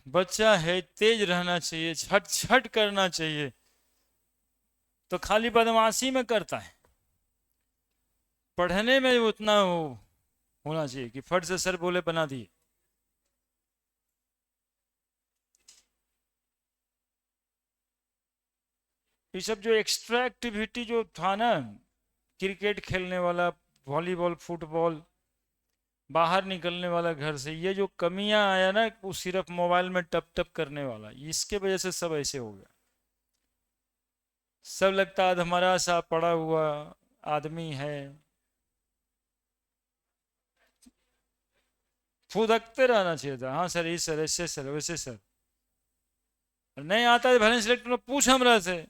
बच्चा है, तेज रहना चाहिए, छट छट करना चाहिए, तो खाली बदमाशी में करता है। पढ़ने में उतना होना चाहिए कि फट से सर बोले बना दिए। ये सब जो एक्स्ट्रा एक्टिविटी जो था ना, क्रिकेट खेलने वाला, वॉलीबॉल, फुटबॉल, बाहर निकलने वाला घर से, ये जो कमियां आया ना, वो सिर्फ मोबाइल में टप टप करने वाला, इसके वजह से सब ऐसे हो गया। सब लगता है हमारा सा पड़ा हुआ आदमी है। फुदकते रहना चाहिए था, हाँ सर, इस सर, ऐसे सर, वैसे सर। नहीं आता है बैलेंस इलेक्ट्रॉन में, पूछ हमरा से।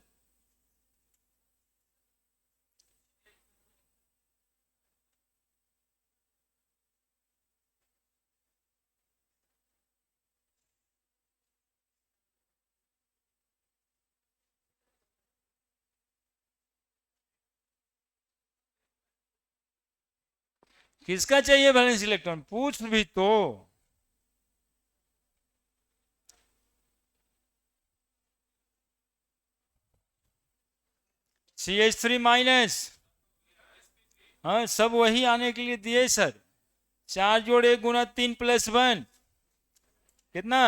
किसका चाहिए बैलेंस इलेक्ट्रॉन, पूछ भी तो। CH3-, हाँ सब वही आने के लिए दिए सर। 4 जोड़ 1 × 3 + 1 कितना,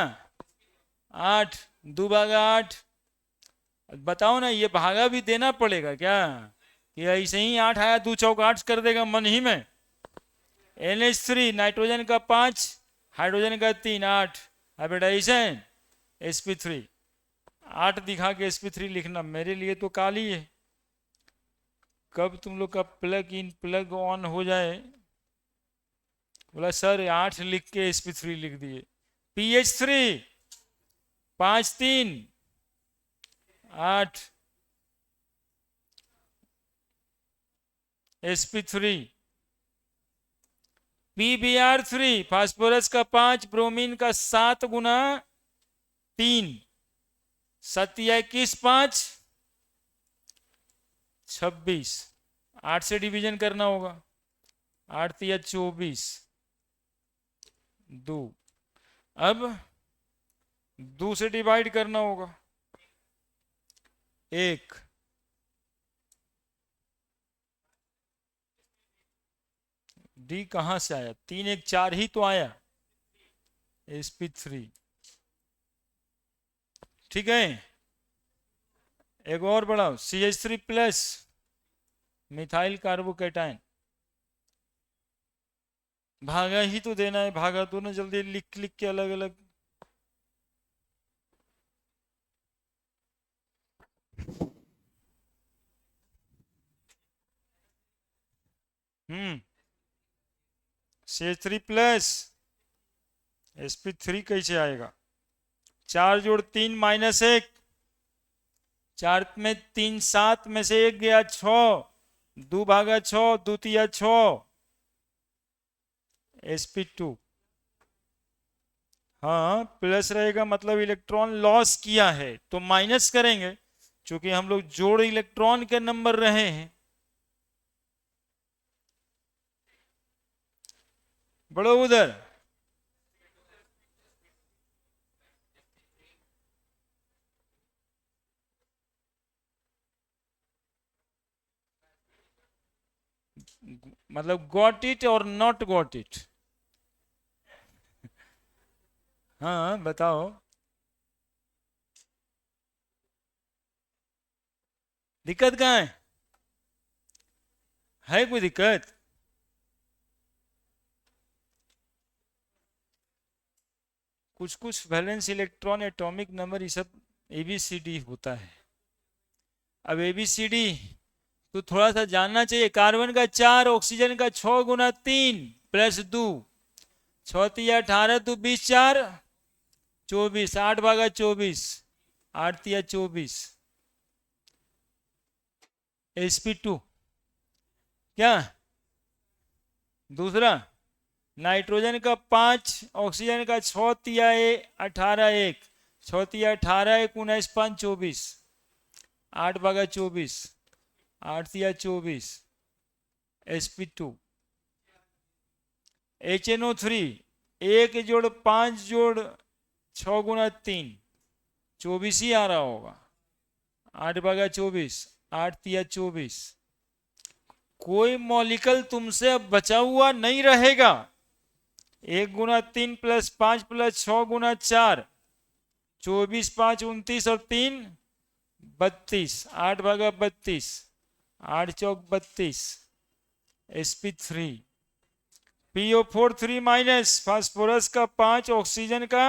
8, 2 भागा 8। बताओ ना, ये भागा भी देना पड़ेगा क्या, कि ऐसे ही 8 आया 2 चौक 8 कर देगा मन ही में। NH3 नाइट्रोजन का 5, हाइड्रोजन का 3, 8 हाइब्रिडाइजेशन sp3। 8 दिखा के sp3 लिखना मेरे लिए तो काली है। कब तुम लोग का प्लग इन प्लग ऑन हो जाए, बोला सर 8 लिख के sp3 लिख दिए। PH3 5 3 8 sp3। PBr3 फास्फोरस का 5, ब्रोमीन का 7 × 3, 7 × 21 5 26। 8 से डिवीजन करना होगा, 8 × 24 2। अब 2 से डिवाइड करना होगा, 1। डी कहां से आया, 3 1 4 ही तो आया, sp3। ठीक है, एक और बढ़ाओ, CH3+ मिथाइल कार्बोकेटाइन। भागा ही तो देना है, भागा दो ना जल्दी, लिख लिख के अलग अलग। CH3+, sp3 कैसे आएगा? 4 जोड़ 3 माइनस 1, 4 में 3 7 में से 1 गया 6, 2 भागा 6, 2 तिया 6, sp2। हाँ प्लस रहेगा मतलब इलेक्ट्रॉन लॉस किया है, तो माइनस करेंगे क्योंकि हम लोग जोड़ इलेक्ट्रॉन के नंबर रहे हैं। बढ़ो उधर। मतलब गॉट इट और नॉट गॉट इट। हाँ बताओ। दिक्कत कहाँ है कोई दिक्कत? कुछ कुछ वैलेंस इलेक्ट्रॉन एटॉमिक नंबर ये सब एबीसीडी होता है। अब एबीसीडी तो थोड़ा सा जानना चाहिए। कार्बन का 4, ऑक्सीजन का 6 गुना 3 प्लस 2, 6 तिया 18, 2 20 4 24, 8 भागा 24, 8 तिया 24, sp2। क्या दूसरा? नाइट्रोजन का 5, ऑक्सीजन का 6 तिया 18 1, 6 तिया 18 1 19 5 24, 8 भागा 24, 8 तिया 24, sp2। HNO3 1 जोड़ 5 जोड़ 6 गुना 3 24 ही आ रहा होगा। 8 भागा 24, 8 तिया 24। कोई मॉलिक्यूल तुमसे अब बचा हुआ नहीं रहेगा। 1 गुना 3 प्लस 5 प्लस 6 गुना 4, 24 5 29 और 3 32, 8 भागा 32, 8 चौक 32, sp3। PO4 3 माइनस फास्फोरस का 5, ऑक्सीजन का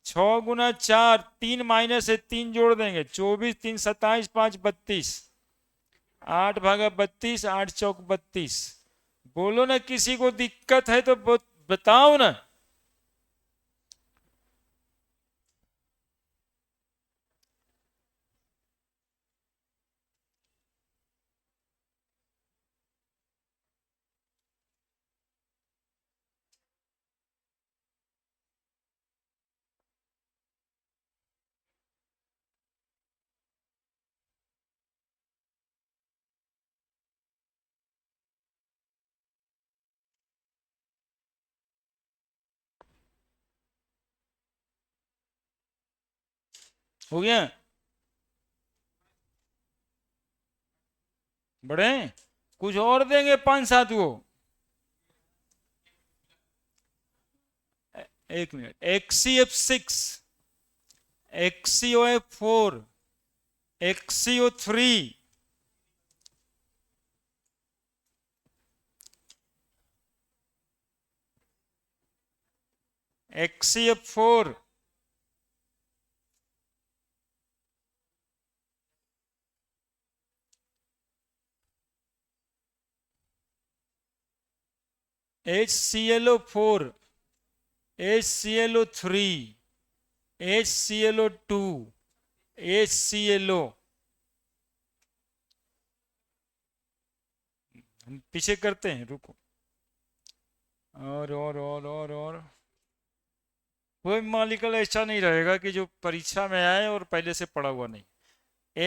6 गुना 4, 3 माइनस है 3 जोड़ देंगे 24, 3 27, 5 32, 8 भागा 32, 8 चौक 32। बोलो ना किसी को दिक्कत है तो बताओ ना। हो गया? बड़े कुछ और देंगे 5 7 को। एक minute. XCF6, XCOF4, XCO3, XCF4, HClO4, HClO3, HClO2, HClO। हम पीछे करते हैं, रुको। और कोई मॉलिक्यूल ऐसा नहीं रहेगा कि जो परीक्षा में आए और पहले से पढ़ा हुआ नहीं।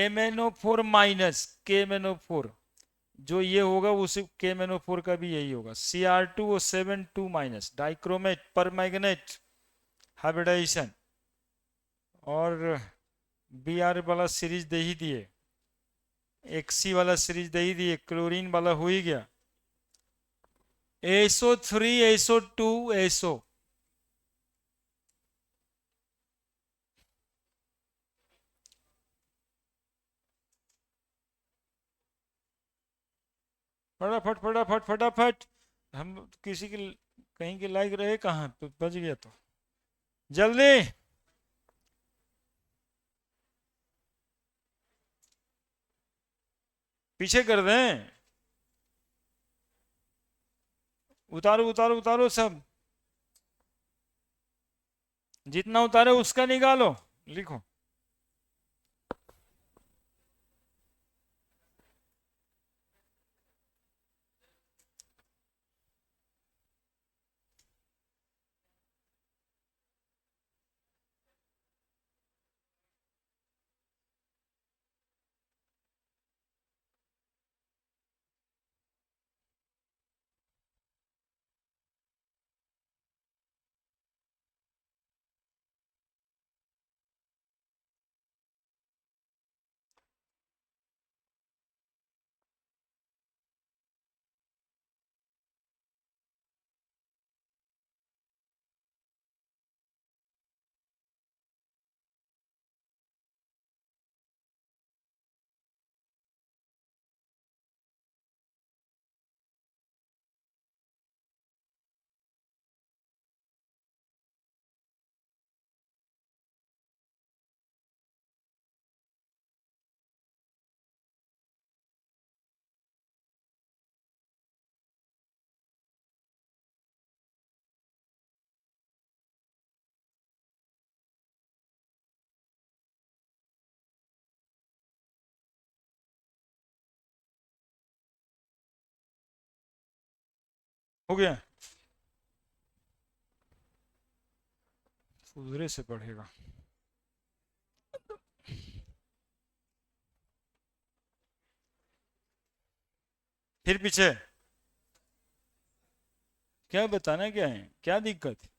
MnO4 माइनस KMnO4, जो ये होगा उसी KMnO4 का भी यही होगा। Cr2O7 2 माइनस डाइक्रोमेट पर मैग्नेट हाइब्रिडाइजेशन। और Br वाला सीरीज दे ही दिए, XC वाला सीरीज दे ही दिए, क्लोरीन वाला हो ही गया। SO3 SO2 SO। फटाफट फटाफट फटाफट। हम किसी की कहीं की लाइक रहे कहाँ तो बच गया तो जल्दी। पीछे कर दें। उतारो उतारो उतारो सब। जितना उतारे उसका निकालो, लिखो। हो गया, उधरे से पढ़ेगा। फिर पीछे क्या बताना, क्या है, क्या दिक्कत है?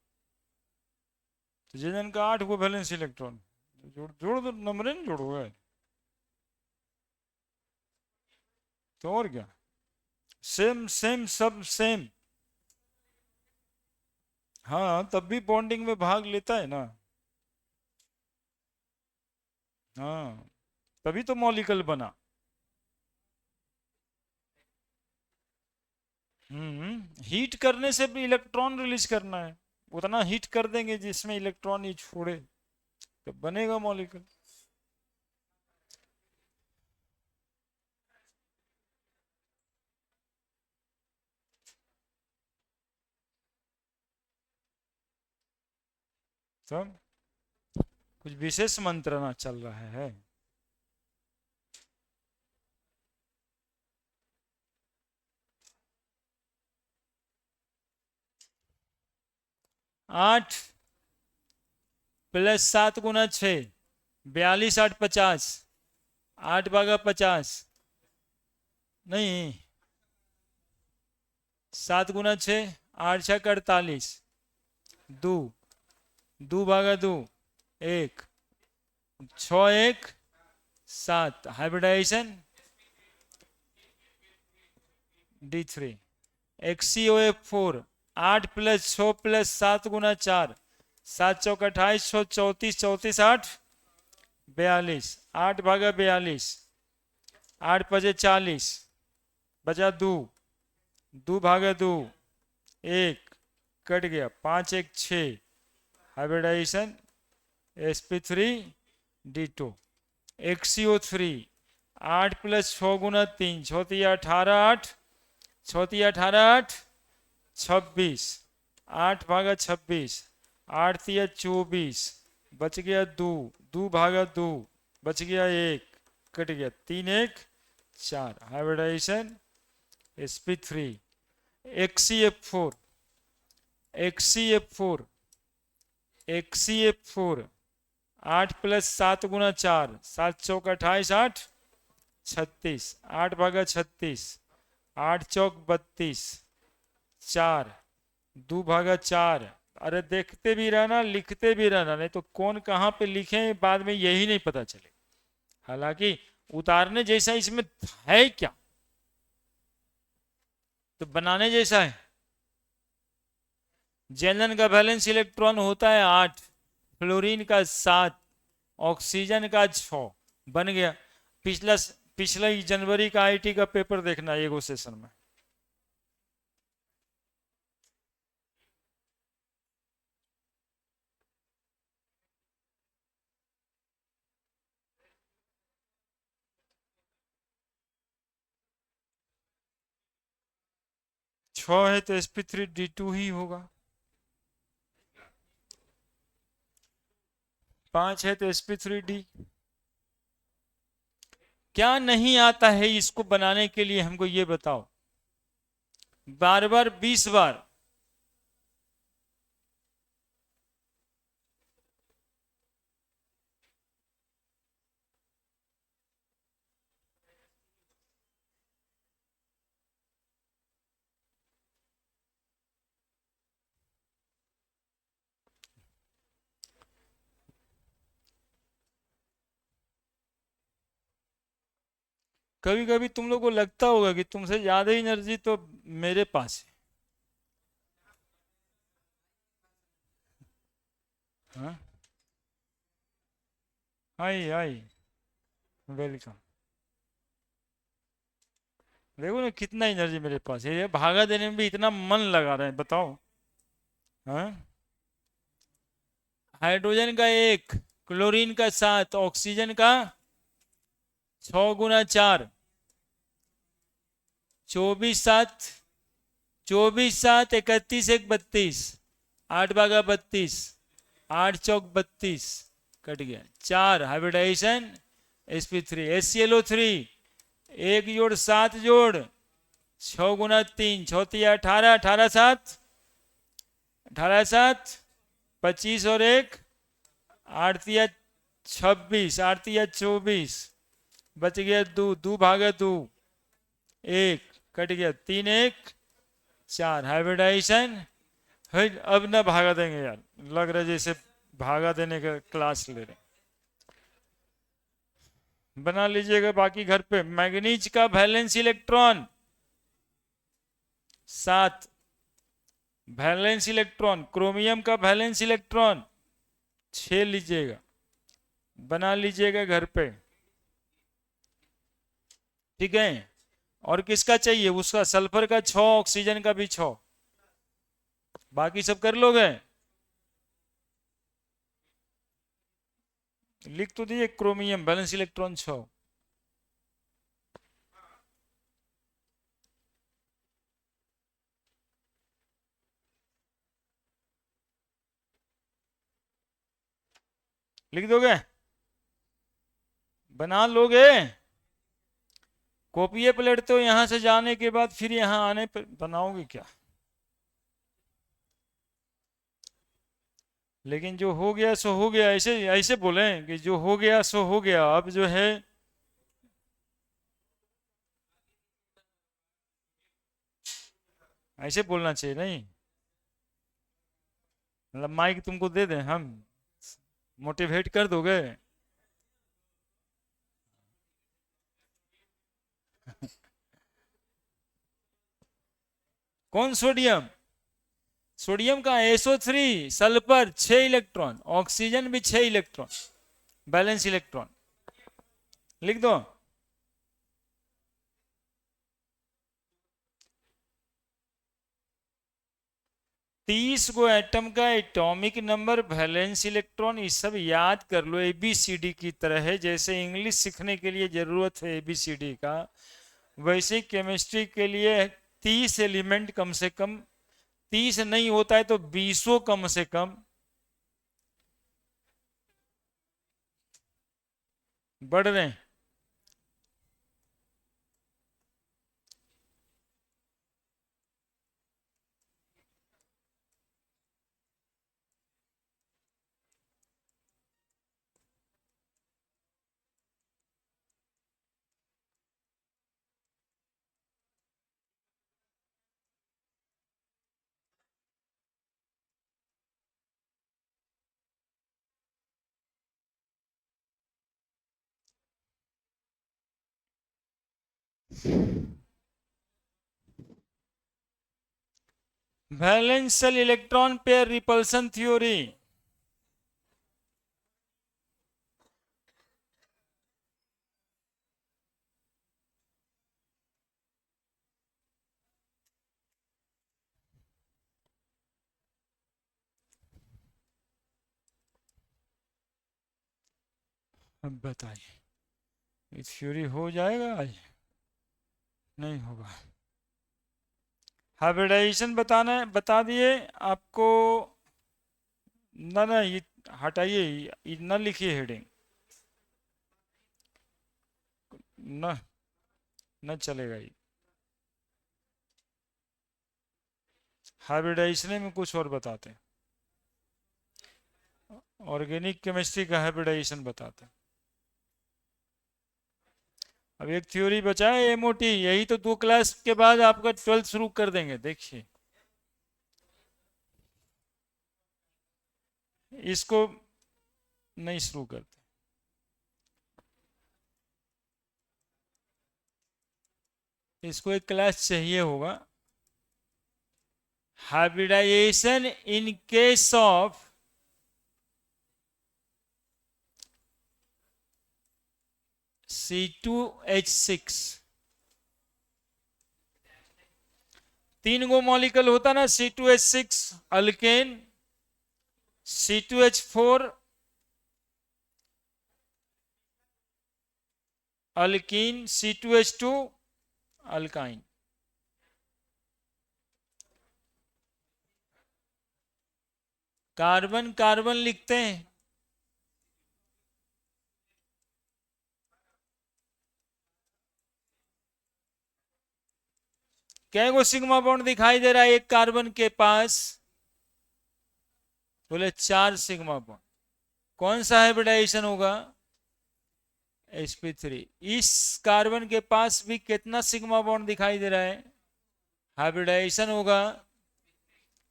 तो जन का 8 को वैलेंस इलेक्ट्रॉन, जोड़ जोड़ दो, नंबर नहीं जोड़ोगे तो और क्या, सेम सेम सब सेम। हाँ तब भी बॉन्डिंग में भाग लेता है ना। हाँ तभी तो मॉलिक्यूल बना। हीट करने से भी इलेक्ट्रॉन रिलीज करना है, उतना हीट कर देंगे जिसमें इलेक्ट्रॉन ही छोड़े, तो बनेगा मॉलिक्यूल। तब कुछ विशेष मंत्रणा चल रहा है। 8 प्लस 7 गुना 6, 42 8 50, 8 भागा 50, नहीं 7 गुना 6, 8 छः 48, दो, दो भागा दो, एक, 6 1 7, hybridization D3, XCOF4, 8 plus 6 plus 7 गुना 4, 7 चौक 28, 6 34, 34 8 42, 8 भागा 42, 8 पचे 40, बचा 2, 2 भागा 2, 1 कट गया, 5 1 6, hybridisation sp3 D2, XCO3, 8 plus 6 गुना 3, 6 18 8, 6 18 8 26, 8 भागा 26, 8 तिया 24, बच गया 2, 2 भागा 2, बच गया 1, कट गया 3 1 4, hybridisation sp3, XCF4, XCF4, XCF4, 8 plus 7 गुना 4, 7 चौक 28 8 36, 8 भागा 36, 8 चौक 32, 4, 2 भागा 4। अरे देखते भी रहना, लिखते भी रहना, नहीं तो कौन कहाँ पे लिखे बाद में यही नहीं पता चले। हालांकि उतारने जैसा इसमें है क्या, तो बनाने जैसा है। जेलन का वैलेंस इलेक्ट्रॉन होता है 8, फ्लोरीन का 7, ऑक्सीजन का 6, बन गया। पिछला पिछला जनवरी का आईटी का पेपर देखना एगो सेशन में। छह है तो sp3 D2 ही होगा। 5 है तो sp3d। क्या नहीं आता है इसको बनाने के लिए, हमको ये बताओ। बार बार 20 बार। कभी कभी तुम लोग को लगता होगा कि तुमसे ज्यादा एनर्जी तो मेरे पास है। हाँ, आई आई, वेलकम। देखो ना कितना एनर्जी मेरे पास है, ये भागा देने में भी इतना मन लगा रहे हैं, बताओ। हाँ, हाइड्रोजन का 1, क्लोरीन का 7, ऑक्सीजन का 6 × 4, 24 7, 24 7, 31 1 32, 8 × 32, 8 × 4 = 32, कट गया 4, हाइब्रिडाइजेशन sp3, HClO3, 1 जोड़ 7 जोड़ 6 × 3, 6 × 3 = 18, 18 7, 18 7, 25 और 1, 8 × 26, 8 × 24, बच गया 2, 2 भागा 2, 1 कट गया, 3 1 4, हाइब्रिडाइजेशन। अब ना भागा देंगे यार, लग रहा है जैसे भागा देने का क्लास ले रहे। बना लीजिएगा बाकी घर पे। मैग्नीज का valence electron 7, valence electron. Chromium का वैलेंस इलेक्ट्रॉन 6 लीजिएगा, बना लीजिएगा घर पे, ठीक है। और किसका चाहिए, उसका सल्फर का 6, ऑक्सीजन का भी 6, बाकी सब कर लोगे। लिख तो दिए, क्रोमियम वैलेंस इलेक्ट्रॉन 6। लिख दोगे, बना लोगे। कॉपिए पलटते हो यहां से जाने के बाद, फिर यहां आने पर बनाओगे क्या। लेकिन जो हो गया सो हो गया, ऐसे ऐसे बोले कि जो हो गया सो हो गया, अब जो है ऐसे बोलना चाहिए नहीं। मतलब माइक तुमको दे दें हम, मोटिवेट कर दोगे। कौन सोडियम, सोडियम का SO3, सल्फर 6 इलेक्ट्रॉन, ऑक्सीजन भी 6 इलेक्ट्रॉन, बैलेंस इलेक्ट्रॉन, लिख दो। 30 गो एटम का एटॉमिक नंबर, वैलेंस इलेक्ट्रॉन, ये सब याद कर लो ABCD की तरह है। जैसे इंग्लिश सीखने के लिए जरूरत है ABCD का, वैसे केमिस्ट्री के लिए 30 एलिमेंट कम से कम, 30 नहीं होता है तो 20 कम से कम, बढ़ रहे हैं। वैलेंशियल इलेक्ट्रॉन पेयर रिपल्सन थ्योरी, अब बताइए ये थ्योरी हो जाएगा आज, नहीं होगा। हाइब्रिडाइजेशन बताना है, बता दिए आपको। ना ना, ये हटाइए, न लिखिए हेडिंग, न न चलेगा ये। हाइब्रिडाइजेशन में कुछ और बताते हैं, ऑर्गेनिक केमिस्ट्री का हाइब्रिडाइजेशन बताते हैं। अब एक थ्योरी बचा है एमओटी, यही तो 2 क्लास के बाद आपका 12th शुरू कर देंगे, देखिए इसको नहीं शुरू करते। इसको एक क्लास चाहिए होगा। Hybridization in case of C2H6, 3 गो मॉलिक्यूल होता ना, C2H6 alkane, C2H4 alkene, C2H2 alkyne. Carbon carbon लिखते हैं, कै गो सिग्मा बॉन्ड दिखाई दे रहा है एक कार्बन के पास? बोले 4 सिग्मा बॉन्ड। कौन सा हाइब्रिडाइजेशन होगा? sp3। इस कार्बन के पास भी कितना सिग्मा बॉन्ड दिखाई दे रहा है? हाइब्रिडाइजेशन होगा,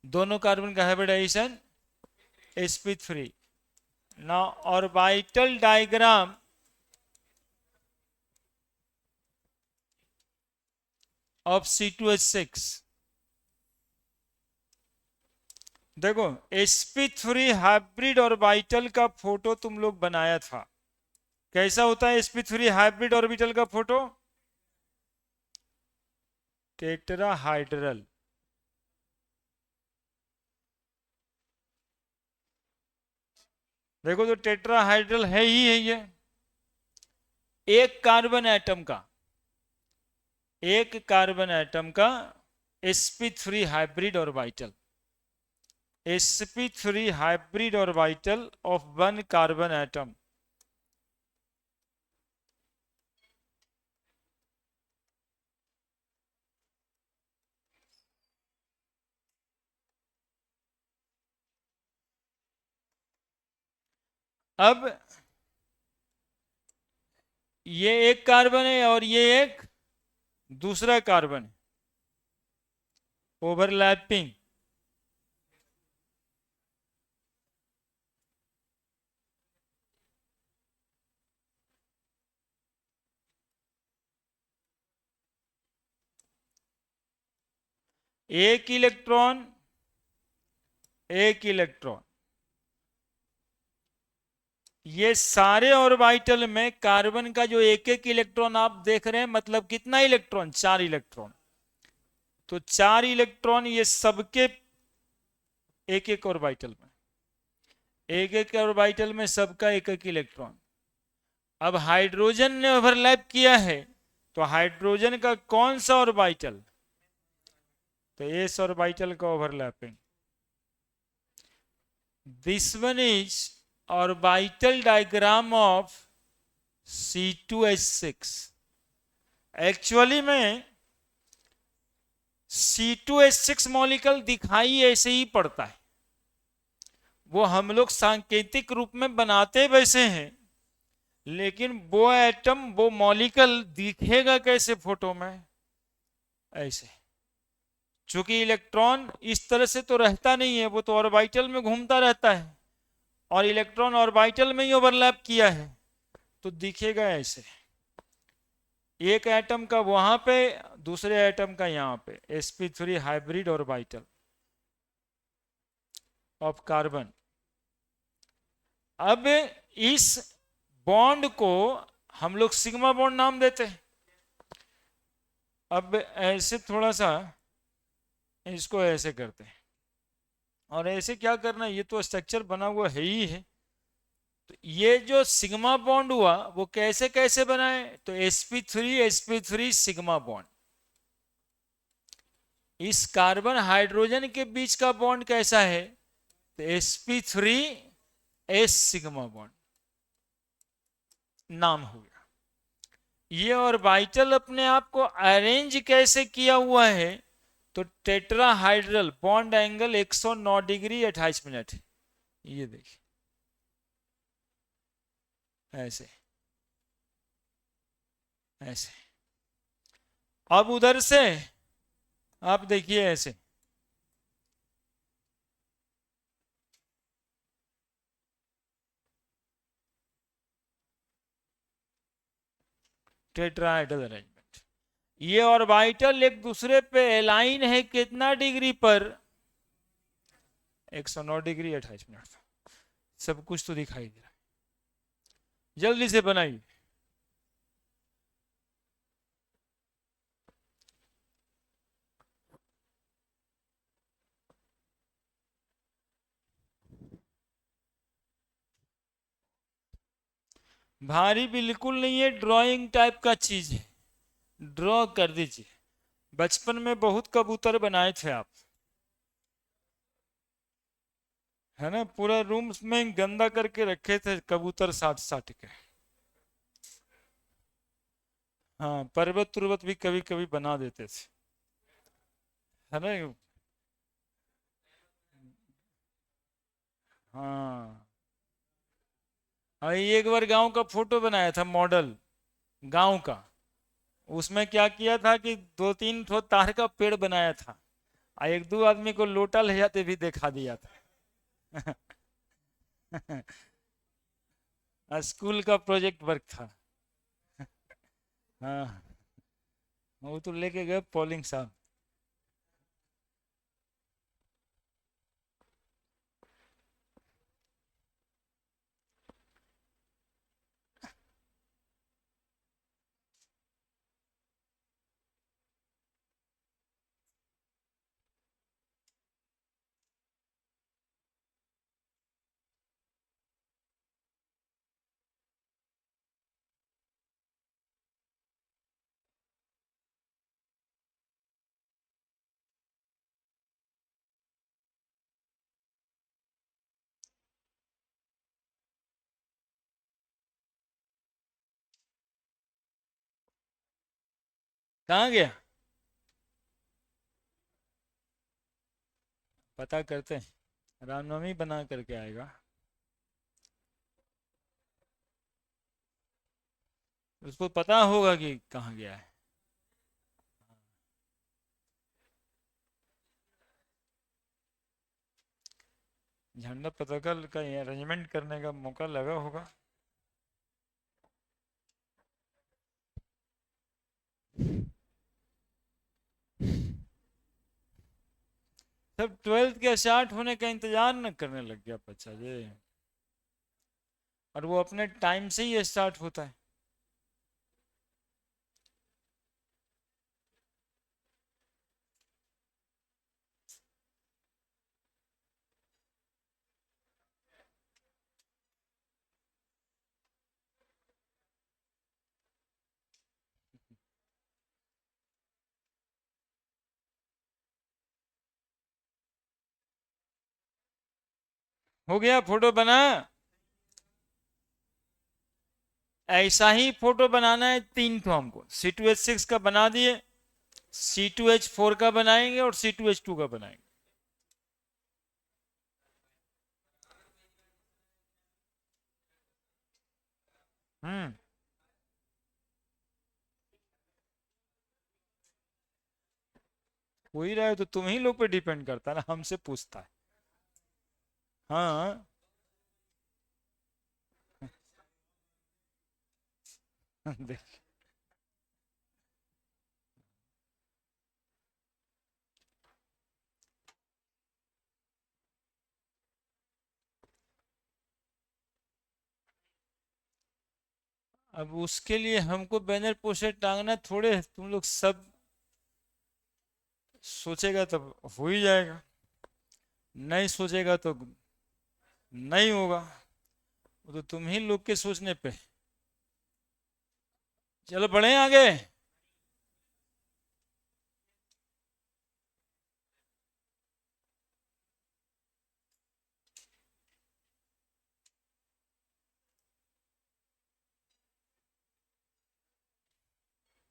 दोनों कार्बन का हाइब्रिडाइजेशन sp3। ना ऑर्बिटल डायग्राम ऑफ C2H6। देखो sp3 हाइब्रिड ऑर्बिटल का फोटो तुम लोग बनाया था, कैसा होता है sp3 हाइब्रिड ऑर्बिटल का फोटो? टेट्राहाइड्रल। देखो तो टेट्राहाइड्रल है ही है ये, एक कार्बन एटम का sp3 hybrid orbital, sp3 hybrid orbital of 1 carbon atom. अब ये एक कार्बन है और ये एक दूसरा कार्बन है, ओवरलैपिंग। एक इलेक्ट्रॉन एक इलेक्ट्रॉन, ये सारे ऑर्बिटल में कार्बन का जो एक एक इलेक्ट्रॉन आप देख रहे हैं, मतलब कितना इलेक्ट्रॉन? 4 इलेक्ट्रॉन। तो 4 इलेक्ट्रॉन ये सबके एक एक ऑर्बिटल में, एक एक ऑर्बिटल में सबका एक एक इलेक्ट्रॉन। अब हाइड्रोजन ने ओवरलैप किया है, तो हाइड्रोजन का कौन सा ऑर्बिटल? तो एस ऑर्बिटल का overlapping. This one is orbital diagram of C2H6। Actually में C2H6 मॉलिक्यूल दिखाई ऐसे ही पड़ता है, वो हम लोग सांकेतिक रूप में बनाते वैसे हैं, लेकिन वो एटम वो मॉलिक्यूल दिखेगा कैसे फोटो में? ऐसे। चूंकि इलेक्ट्रॉन इस तरह से तो रहता नहीं है, वो तो ऑर्बिटल में घूमता रहता है, और इलेक्ट्रॉन ऑर्बिटल में ही ओवरलैप किया है, तो दिखेगा ऐसे, एक एटम का वहां पे, दूसरे एटम का यहां पे, sp3 hybrid orbital of carbon. अब इस बॉन्ड को हम लोग सिग्मा बॉन्ड नाम देते हैं। अब ऐसे थोड़ा सा इसको ऐसे करते हैं, और ऐसे क्या करना है, ये तो स्ट्रक्चर बना हुआ है ही है। तो ये जो सिग्मा बॉन्ड हुआ वो कैसे कैसे बना है? तो sp3 सिग्मा बॉन्ड। इस कार्बन हाइड्रोजन के बीच का बॉन्ड कैसा है? तो sp3 एस सिग्मा बॉन्ड नाम हो गया। ये ऑर्बिटल अपने आप को अरेंज कैसे किया हुआ है, तो tetrahedral bond angle 109 degree 28 minute है। ये देखिए ऐसे ऐसे। अब उधर से आप देखिए ऐसे, टेट्राहाइड्रल अरेंजमेंट। ये ऑर्बिटल एक दूसरे पे अलाइन है कितना डिग्री पर, 109 डिग्री 28 मिनट। सब कुछ तो दिखाई दे रहा है, जल्दी से बनाइए। भारी बिल्कुल नहीं है, ड्राइंग टाइप का चीज है, ड्रॉ कर दीजिए। बचपन में बहुत कबूतर बनाए थे आप, है ना, पूरा रूम में गंदा करके रखे थे कबूतर साट साट के। हाँ, पर्वत उर्वत भी कभी कभी बना देते थे, है ना। हाँ, एक बार गांव का फोटो बनाया था, मॉडल गांव का। उसमें क्या किया था कि दो तीन ठो तार का पेड़ बनाया था, और एक दो आदमी को लोटा ले जाते भी दिखा दिया था। स्कूल का प्रोजेक्ट वर्क था। हाँ, वो तो लेके गए पोलिंग साहब। कहाँ गया, पता करते हैं, रामनवमी बना करके आएगा। उसको पता होगा कि कहाँ गया है। झंडा पताका का अरेंजमेंट करने का मौका लगा होगा। सब 12th के स्टार्ट होने का इंतजार न करने लग गया बच्चा जी, और वो अपने टाइम से ही स्टार्ट होता है। हो गया फोटो बना। ऐसा ही फोटो बनाना है तीन ठो हमको, C2H6 का बना दिए, C2H4 का बनाएंगे और C2H2 का बनाएंगे। हम्म, हो ही रहा है तो तुम ही लोग पे डिपेंड करता है ना, हमसे पूछता है। हाँ। देख, अब उसके लिए हमको बैनर पोस्टर टांगना थोड़े है, तुम लोग सब सोचेगा तब हो ही जाएगा, नहीं सोचेगा तो नहीं होगा। वो तो तुम ही लोग के सोचने पे। चलो बढ़े आगे।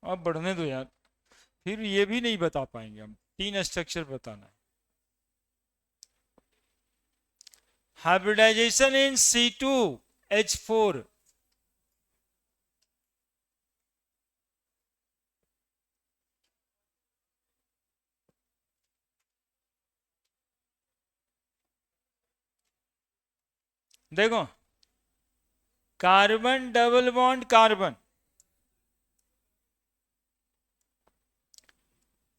अब बढ़ने दो यार, फिर ये भी नहीं बता पाएंगे हम, 3 स्ट्रक्चर बताना है। हाइब्रिडाइजेशन इन C2H4, देखो carbon double bond carbon,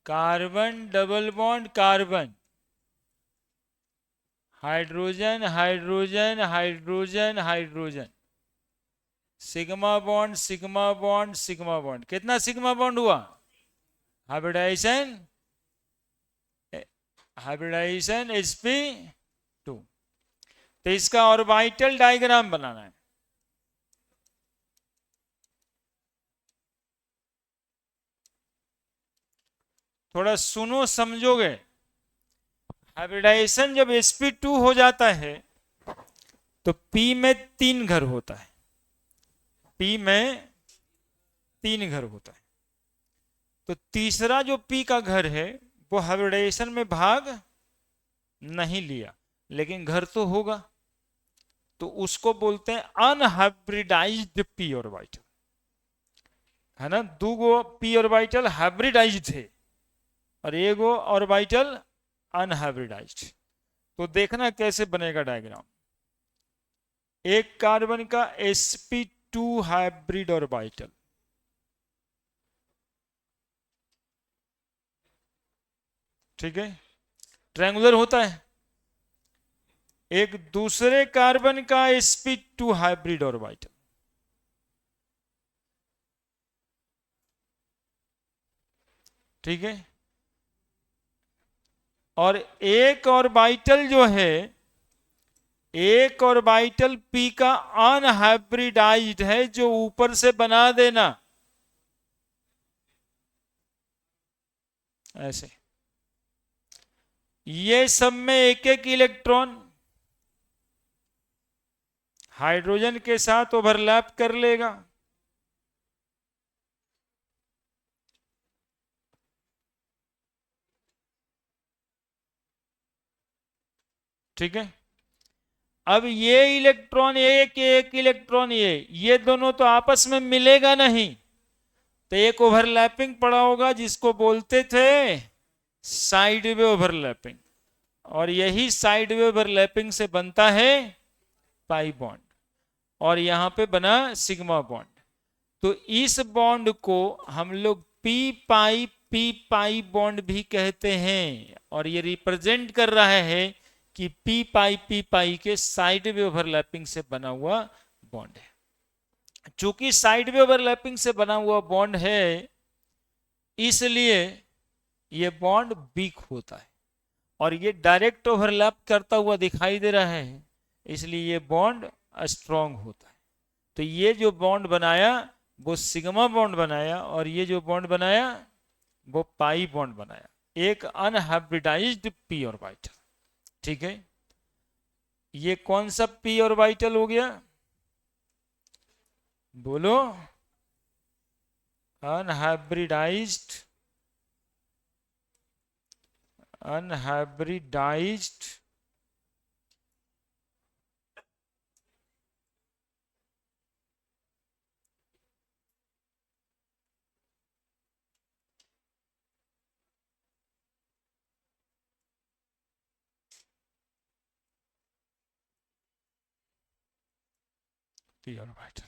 carbon double bond carbon, hydrogen hydrogen hydrogen hydrogen, sigma bond sigma bond sigma bond, कितना सिग्मा बॉन्ड हुआ? Hybridization, hybridization sp2। तो इसका ऑर्बिटल डायग्राम बनाना है। थोड़ा सुनो समझोगे। हाइब्रिडाइजेशन जब sp2 हो जाता है तो p में 3 घर होता है, p में 3 घर होता है। तो तीसरा जो p का घर है वो हाइब्रिडाइजेशन में भाग नहीं लिया, लेकिन घर तो होगा, तो उसको बोलते हैं अनहाइब्रिडाइज्ड p ऑर्बिटल, है ना। दो गो p ऑर्बिटल हाइब्रिडाइज्ड थे और एगो ऑर्बिटल अनहाइब्रिडाइज्ड। तो देखना कैसे बनेगा डायग्राम। एक कार्बन का sp2 हाइब्रिड ऑर्बिटल, ठीक है, ट्रायंगुलर होता है। एक दूसरे कार्बन का sp2 हाइब्रिड ऑर्बिटल, ठीक है, और एक ऑर्बिटल जो है, एक ऑर्बिटल p का अनहाइब्रिडाइज्ड है, जो ऊपर से बना देना ऐसे, ये सब में एक एक इलेक्ट्रॉन हाइड्रोजन के साथ ओवरलैप कर लेगा, ठीक है। अब ये इलेक्ट्रॉन एक इलेक्ट्रॉन ये दोनों तो आपस में मिलेगा नहीं, तो एक ओवरलैपिंग पड़ा होगा जिसको बोलते थे साइड वे ओवरलैपिंग, और यही साइड वे ओवरलैपिंग से बनता है पाई बॉन्ड, और यहां पे बना सिग्मा बॉन्ड। तो इस बॉन्ड को हम लोग पी पाई बॉन्ड भी कहते हैं, और ये रिप्रेजेंट कर रहा है कि पी पाई के साइड वे ओवरलैपिंग से बना हुआ बॉन्ड है। चूंकि साइड वे ओवरलैपिंग से बना हुआ बॉन्ड है, इसलिए ये बॉन्ड वीक होता है, और ये डायरेक्ट ओवरलैप करता हुआ दिखाई दे रहा है, इसलिए ये बॉन्ड स्ट्रांग होता है। तो ये जो बॉन्ड बनाया वो सिग्मा बॉन्ड बनाया, और ये जो बॉन्ड बनाया वो पाई बॉन्ड बनाया, एक अनहाइब्रिडाइज्ड p ऑर्बिटल, ठीक है। ये कौन सा p ऑर्बिटल हो गया, बोलो? Unhybridised, unhybridised p orbital.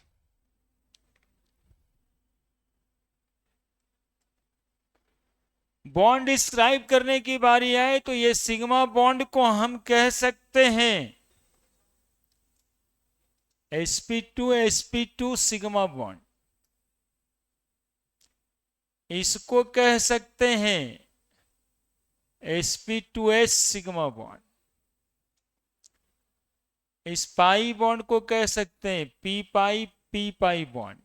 Bond describe करने की बारी आए तो ये सिग्मा बॉन्ड को हम कह सकते हैं sp2 सिग्मा बॉन्ड, इसको कह सकते हैं sp2s सिग्मा बॉन्ड, इस पाई बॉन्ड को कह सकते हैं पी पाई बॉन्ड।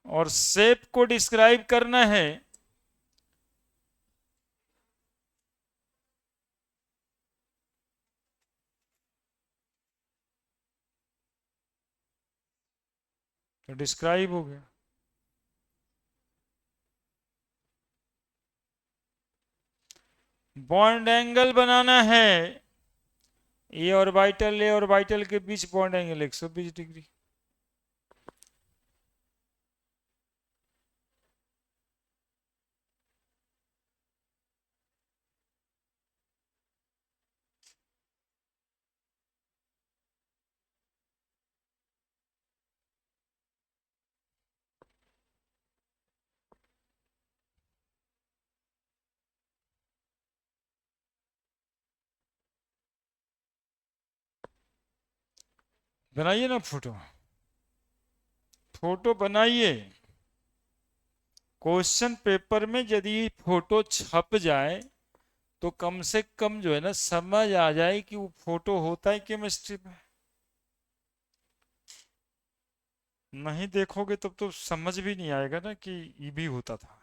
और शेप को डिस्क्राइब करना है तो डिस्क्राइब हो गया। बॉन्ड एंगल बनाना है, ए ऑर्बिटल के बीच बॉन्ड एंगल 120 डिग्री। बनाइए ना फोटो, फोटो बनाइए। क्वेश्चन पेपर में यदि फोटो छप जाए तो कम से कम जो है ना समझ आ जाए कि वो फोटो होता है केमिस्ट्री में। नहीं देखोगे तब तो समझ भी नहीं आएगा ना कि ये भी होता था।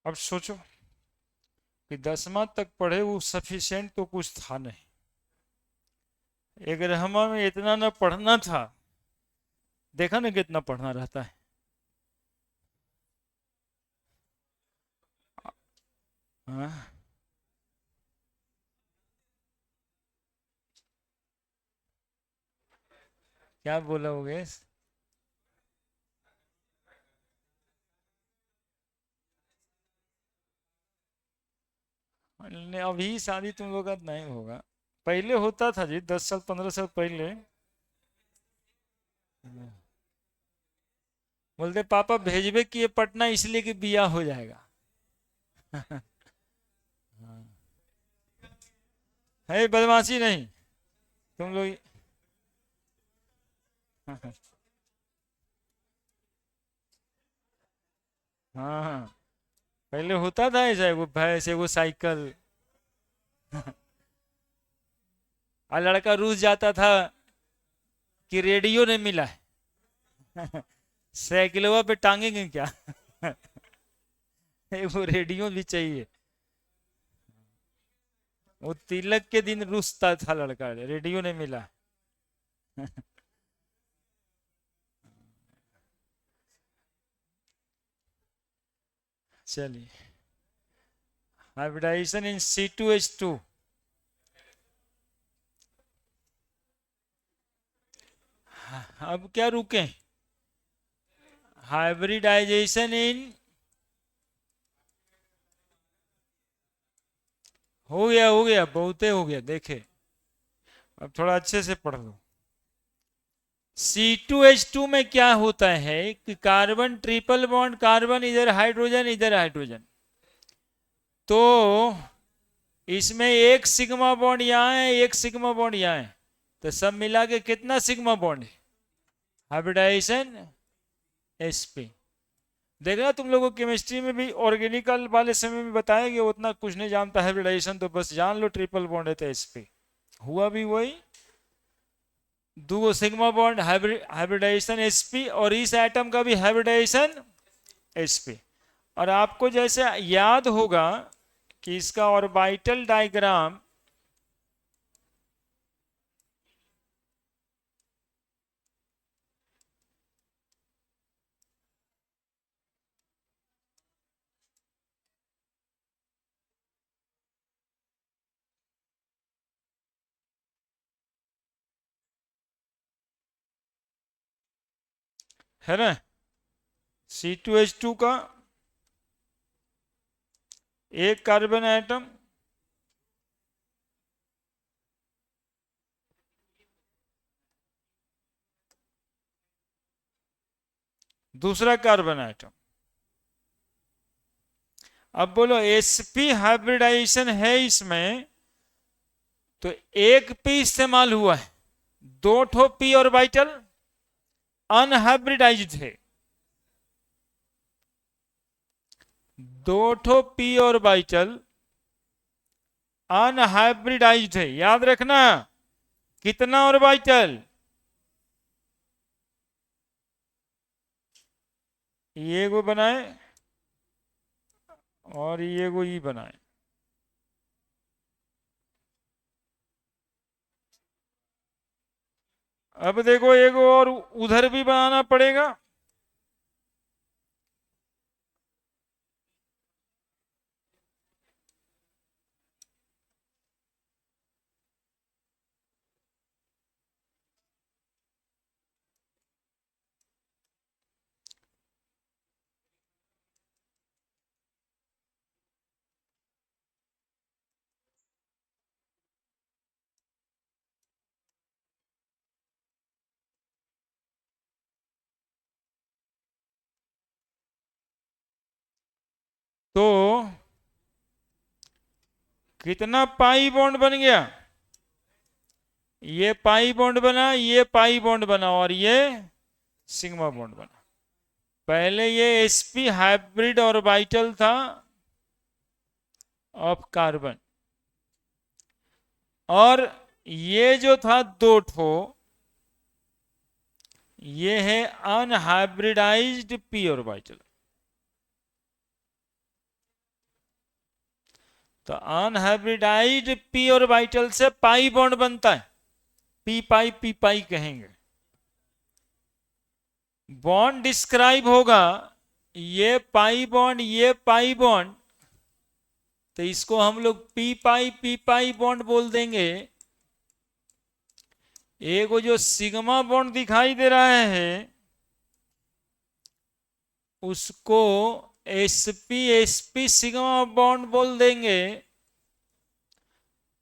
अब सोचो कि 10वां तक पढ़े वो सफिशिएंट तो कुछ था नहीं, अगर हमें इतना ना पढ़ना था, देखा ना कितना पढ़ना रहता है। हाँ? क्या बोला हो गया? अभी शादी तुम लोग का नहीं होगा, पहले होता था जी, 10 साल 15 साल पहले। बोलते पापा भेजबे किए पटना इसलिए कि बिया हो जाएगा। है बदमाशी नहीं तुम लोग। हाँ हाँ, पहले होता था ऐसा, वो भैंस वो साइकिल। और लड़का रूस जाता था कि रेडियो नहीं मिला है। साइकिलवा पे टांगेंगे क्या? वो रेडियो भी चाहिए। वो तिलक के दिन रूसता था लड़का, रेडियो नहीं मिला। चलिए, हाइब्रिडाइजेशन इन C2H2। अब क्या रुके? हाइब्रिडाइजेशन इन, हो गया बहुते हो गया, देखे। अब थोड़ा अच्छे से पढ़ लो। C2H2 में क्या होता है कि कार्बन ट्रिपल बॉन्ड, कार्बन इधर हाइड्रोजन इधर हाइड्रोजन, तो इसमें एक सिग्मा बॉन्ड यहाँ है एक सिग्मा बॉन्ड यहाँ है, तो सब मिला के कितना सिग्मा बॉन्ड है? Hybridization sp। देखना तुम लोगों को केमिस्ट्री में भी ऑर्गेनिकल वाले समय में बताएंगे, उतना कुछ नहीं जानता हाइब्रिडाइजेशन, तो बस जान लो ट्रिपल बॉन्ड है तो sp। हुआ भी वही, दो सिग्मा बॉन्ड हाइब्रिडाइजेशन sp, और इस एटम का भी हाइब्रिडाइजेशन sp। और आपको जैसे याद होगा कि इसका ऑर्बिटल डायग्राम, है ना, C2H2 का एक कार्बन एटम, दूसरा कार्बन एटम। अब बोलो sp हाइब्रिडाइजेशन है इसमें, तो एक p इस्तेमाल हुआ है, दो ठो p ऑर्बिटल अनहाइब्रिडाइज्ड है, दो ठो p ऑर्बिटल अनहाइब्रिडाइज्ड है। याद रखना, कितना ऑर्बिटल? ये को बनाए और ये को ई बनाए। अब देखो एक और उधर भी बनाना पड़ेगा। तो कितना पाई बॉन्ड बन गया? ये पाई बॉन्ड बना, ये पाई बॉन्ड बना और ये सिग्मा बॉन्ड बना। पहले ये sp हाइब्रिड ऑर्बिटल था ऑफ कार्बन, और ये जो था दो ठो, ये है अनहाइब्रिडाइज्ड p ऑर्बिटल। तो अनहाइब्रिडाइज्ड p ऑर्बिटल से पाई बॉन्ड बनता है, पी पाई कहेंगे। बॉन्ड डिस्क्राइब होगा ये पाई बॉन्ड, तो इसको हम लोग पी पाई बॉन्ड बोल देंगे। एक वो जो सिग्मा बॉन्ड दिखाई दे रहा है उसको एसपी सिग्मा बॉन्ड बोल देंगे।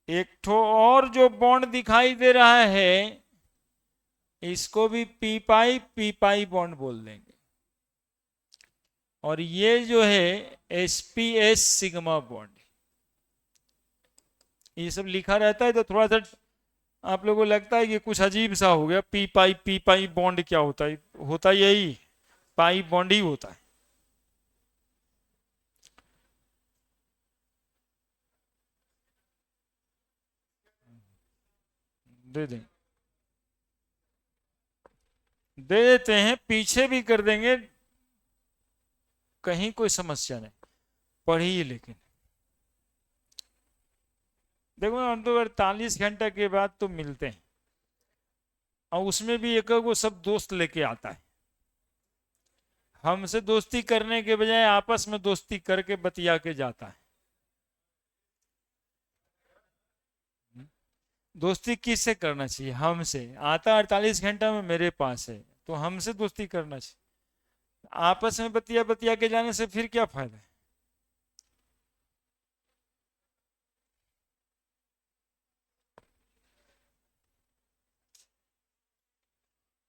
एक ठो और जो बॉन्ड दिखाई दे रहा है इसको भी पी पाई बॉन्ड बोल देंगे। और ये जो है एस सिग्मा बॉन्ड, ये सब लिखा रहता है तो थोड़ा सा आप लोगों को लगता है कि कुछ अजीब सा हो गया। पी पाई बॉन्ड क्या होता है? होता यही पाई बॉन्ड ही होता है। दे दें, दे देते हैं, पीछे भी कर देंगे, कहीं कोई समस्या नहीं। पढ़िए लेकिन देखो हम तो 48 घंटे के बाद तो मिलते हैं, और उसमें भी एक वो सब दोस्त लेके आता है। हमसे दोस्ती करने के बजाय आपस में दोस्ती करके बतिया के जाता है। दोस्ती किससे करना चाहिए? हमसे। आता 48 घंटा में मेरे पास है तो हमसे दोस्ती करना चाहिए। आपस में बतिया बतिया के जाने से फिर क्या फायदा है?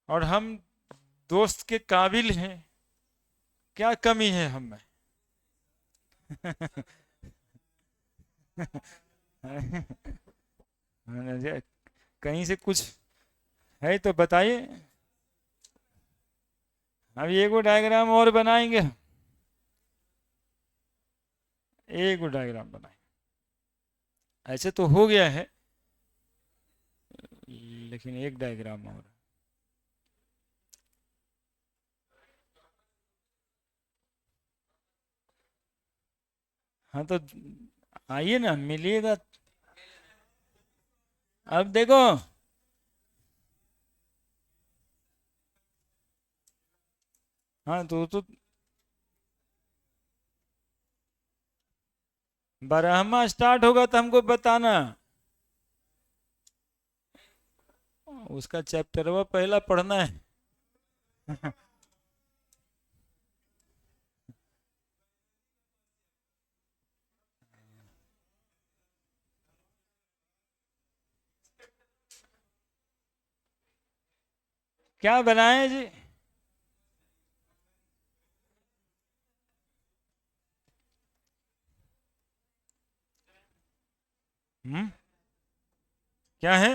और हम दोस्त के काबिल हैं, क्या कमी है हम में? कहीं से कुछ है तो बताइए। अब एक वो डायग्राम और बनाएंगे, एक वो डायग्राम बनाएंगे। ऐसे तो हो गया है लेकिन एक डायग्राम और। हाँ तो आइए ना, मिलिएगा। अब देखो, हाँ तो बारहमा स्टार्ट होगा तो हमको बताना। उसका चैप्टर वो पहला पढ़ना है। क्या बनाए जी? क्या है?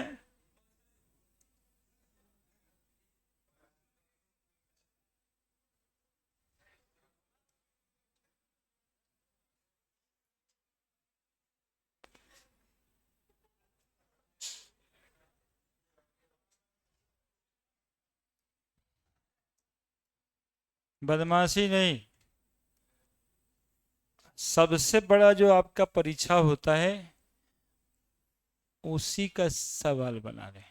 बदमाशी नहीं, सबसे बड़ा जो आपका परीक्षा होता है उसी का सवाल बना रहे हैं।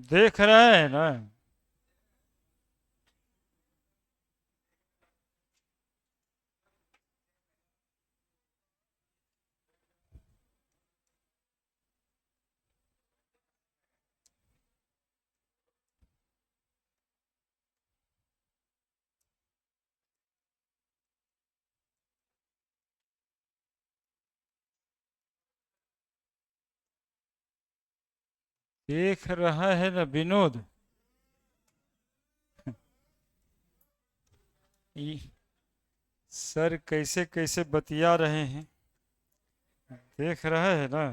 देख रहा है ना? देख रहा है ना विनोद? सर कैसे कैसे बतिया रहे हैं, देख रहा है ना?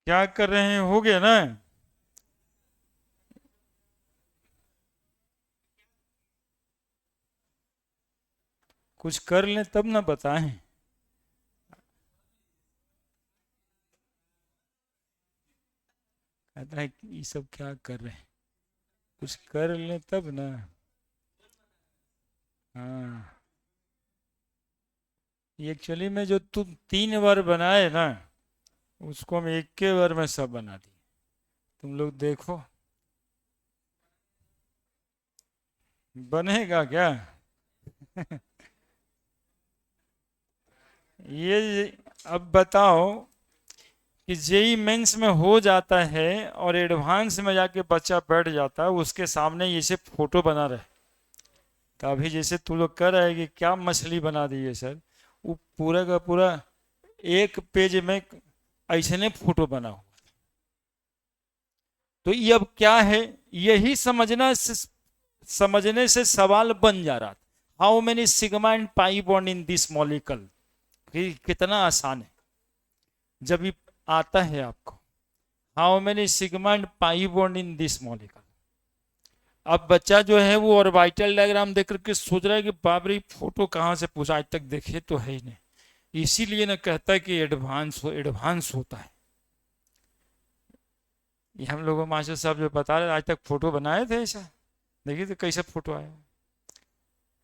क्या कर रहे हैं, हो गया ना? कुछ कर लें तब ना बताएं। कहता है कि ये सब क्या कर रहे हैं, कुछ कर लें तब ना। हाँ, एक्चुअली में जो तुम 3 बार बनाए ना, उसको हम एक के बार में सब बना दिए। तुम लोग देखो बनेगा क्या। ये अब बताओ कि जेई मेंस में हो जाता है और एडवांस में जाके बच्चा बैठ जाता है, उसके सामने ये से फोटो बना रहे। तो अभी जैसे तू लोग कर रहे हैं कि क्या मछली बना दी है सर, वो पूरा का पूरा एक पेज में ऐसे फोटो बना हो। तो ये अब क्या है, यही समझने से सवाल बन जा रहा था, how many sigma and pi bond in this molecule. कितना आसान है जब ये आता है आपको, how many sigma and pi bond in this molecule. अब बच्चा जो है वो ऑर्बिटल डायग्राम देख करके सोच रहा है कि बाप रे फोटो कहाँ से पूछा, आज तक देखे तो है ही नहीं। इसीलिए ना कहता है कि एडवांस होता है। ये हम लोगों मास्टर साहब जो बता रहे आज तक फोटो बनाए थे ऐसा, देखिए तो कैसे फोटो आया।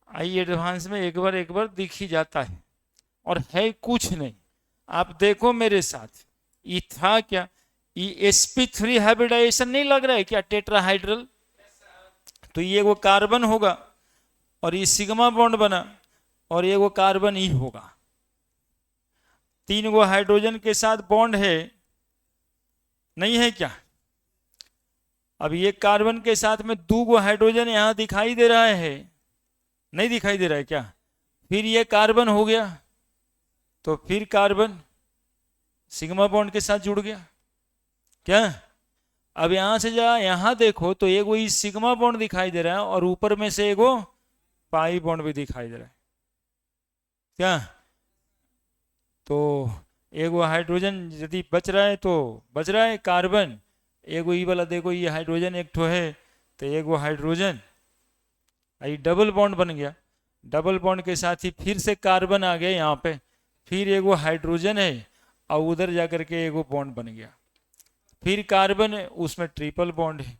आई एडवांस में एक बार दिख ही जाता है और है कुछ नहीं। आप देखो मेरे साथ, ये था क्या, ये sp3 हाइब्रिडाइजेशन नहीं लग रहा है क्या, टेट्राहाइड्रल। तो ये वो कार्बन होगा और ये सिग्मा बॉन्ड बना और ये वो कार्बन ही होगा। 3 हाइड्रोजन के साथ बॉन्ड है, नहीं है क्या? अब ये कार्बन के साथ में 2 हाइड्रोजन यहां दिखाई दे रहा है, नहीं दिखाई दे रहा है क्या? फिर ये कार्बन हो गया, तो फिर कार्बन सिग्मा बॉन्ड के साथ जुड़ गया क्या? अब यहां से जा यहां देखो तो एगो इस सिग्मा बॉन्ड दिखाई दे रहा है और ऊपर में से एगो पाई बॉन्ड भी दिखाई दे रहा है क्या? तो एगो हाइड्रोजन यदि बच रहा है तो बच रहा है कार्बन, एगो ई वाला देखो ये हाइड्रोजन एक ठो है, तो एगो हाइड्रोजन ये डबल बॉन्ड बन गया। डबल बॉन्ड के साथ ही फिर से कार्बन आ गया यहाँ पे, फिर एगो हाइड्रोजन है और उधर जाकर के एगो बॉन्ड बन गया। फिर कार्बन है उसमें ट्रिपल बॉन्ड है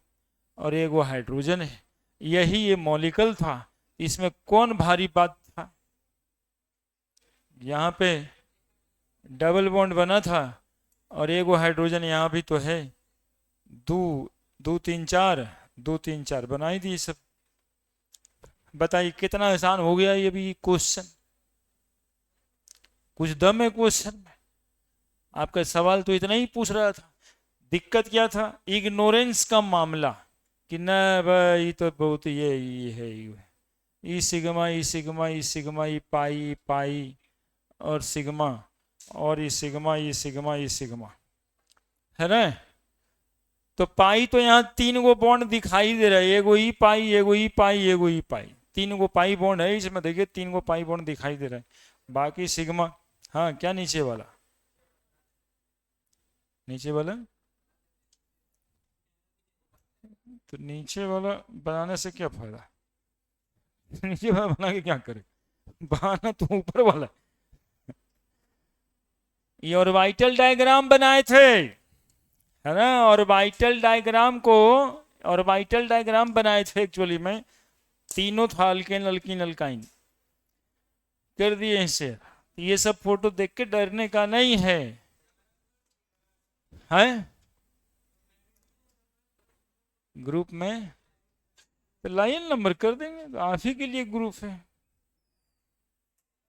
और एगो हाइड्रोजन है। यही ये मॉलिक्यूल था, इसमें कौन भारी बात था? यहाँ पे डबल बॉन्ड बना था और एगो हाइड्रोजन यहाँ भी तो है, दो दो तीन चार, दो तीन चार बनाई दी सब। बताइए कितना आसान हो गया ये भी क्वेश्चन, कुछ दम है क्वेश्चन में। आपका सवाल तो इतना ही पूछ रहा था। दिक्कत क्या था? इग्नोरेंस का मामला कि न भाई तो बहुत ये है ई सिग्मा ई सिग्मा ई सिग्मा ई पाई पाई और सिग्मा और ई सिग्मा ई सिग्मा ई सिग्मा, है ना? तो पाई तो यहाँ तीन गो बॉन्ड दिखाई दे रहा है, एगो ई पाई एगो ई पाई एगो ई पाई, तीन गो पाई बॉन्ड है इसमें, देखिए तीन गो पाई बॉन्ड दिखाई दे रहा है। बाकी सिग्मा, हाँ क्या नीचे वाला? नीचे वाला तो नीचे वाला बनाने से क्या फायदा? नीचे वाला बना के क्या करे, बनाना तो ऊपर वाला। ये ऑर्बिटल डायग्राम बनाए थे, है ना? ऑर्बिटल डायग्राम को, ऑर्बिटल डायग्राम बनाए थे एक्चुअली में, तीनों था अल्केन अल्कीन अल्काइन कर दिए इसे। ये सब फोटो देख के डरने का नहीं है, है? ग्रुप में तो लाइन नंबर कर देंगे, तो आप ही के लिए ग्रुप है।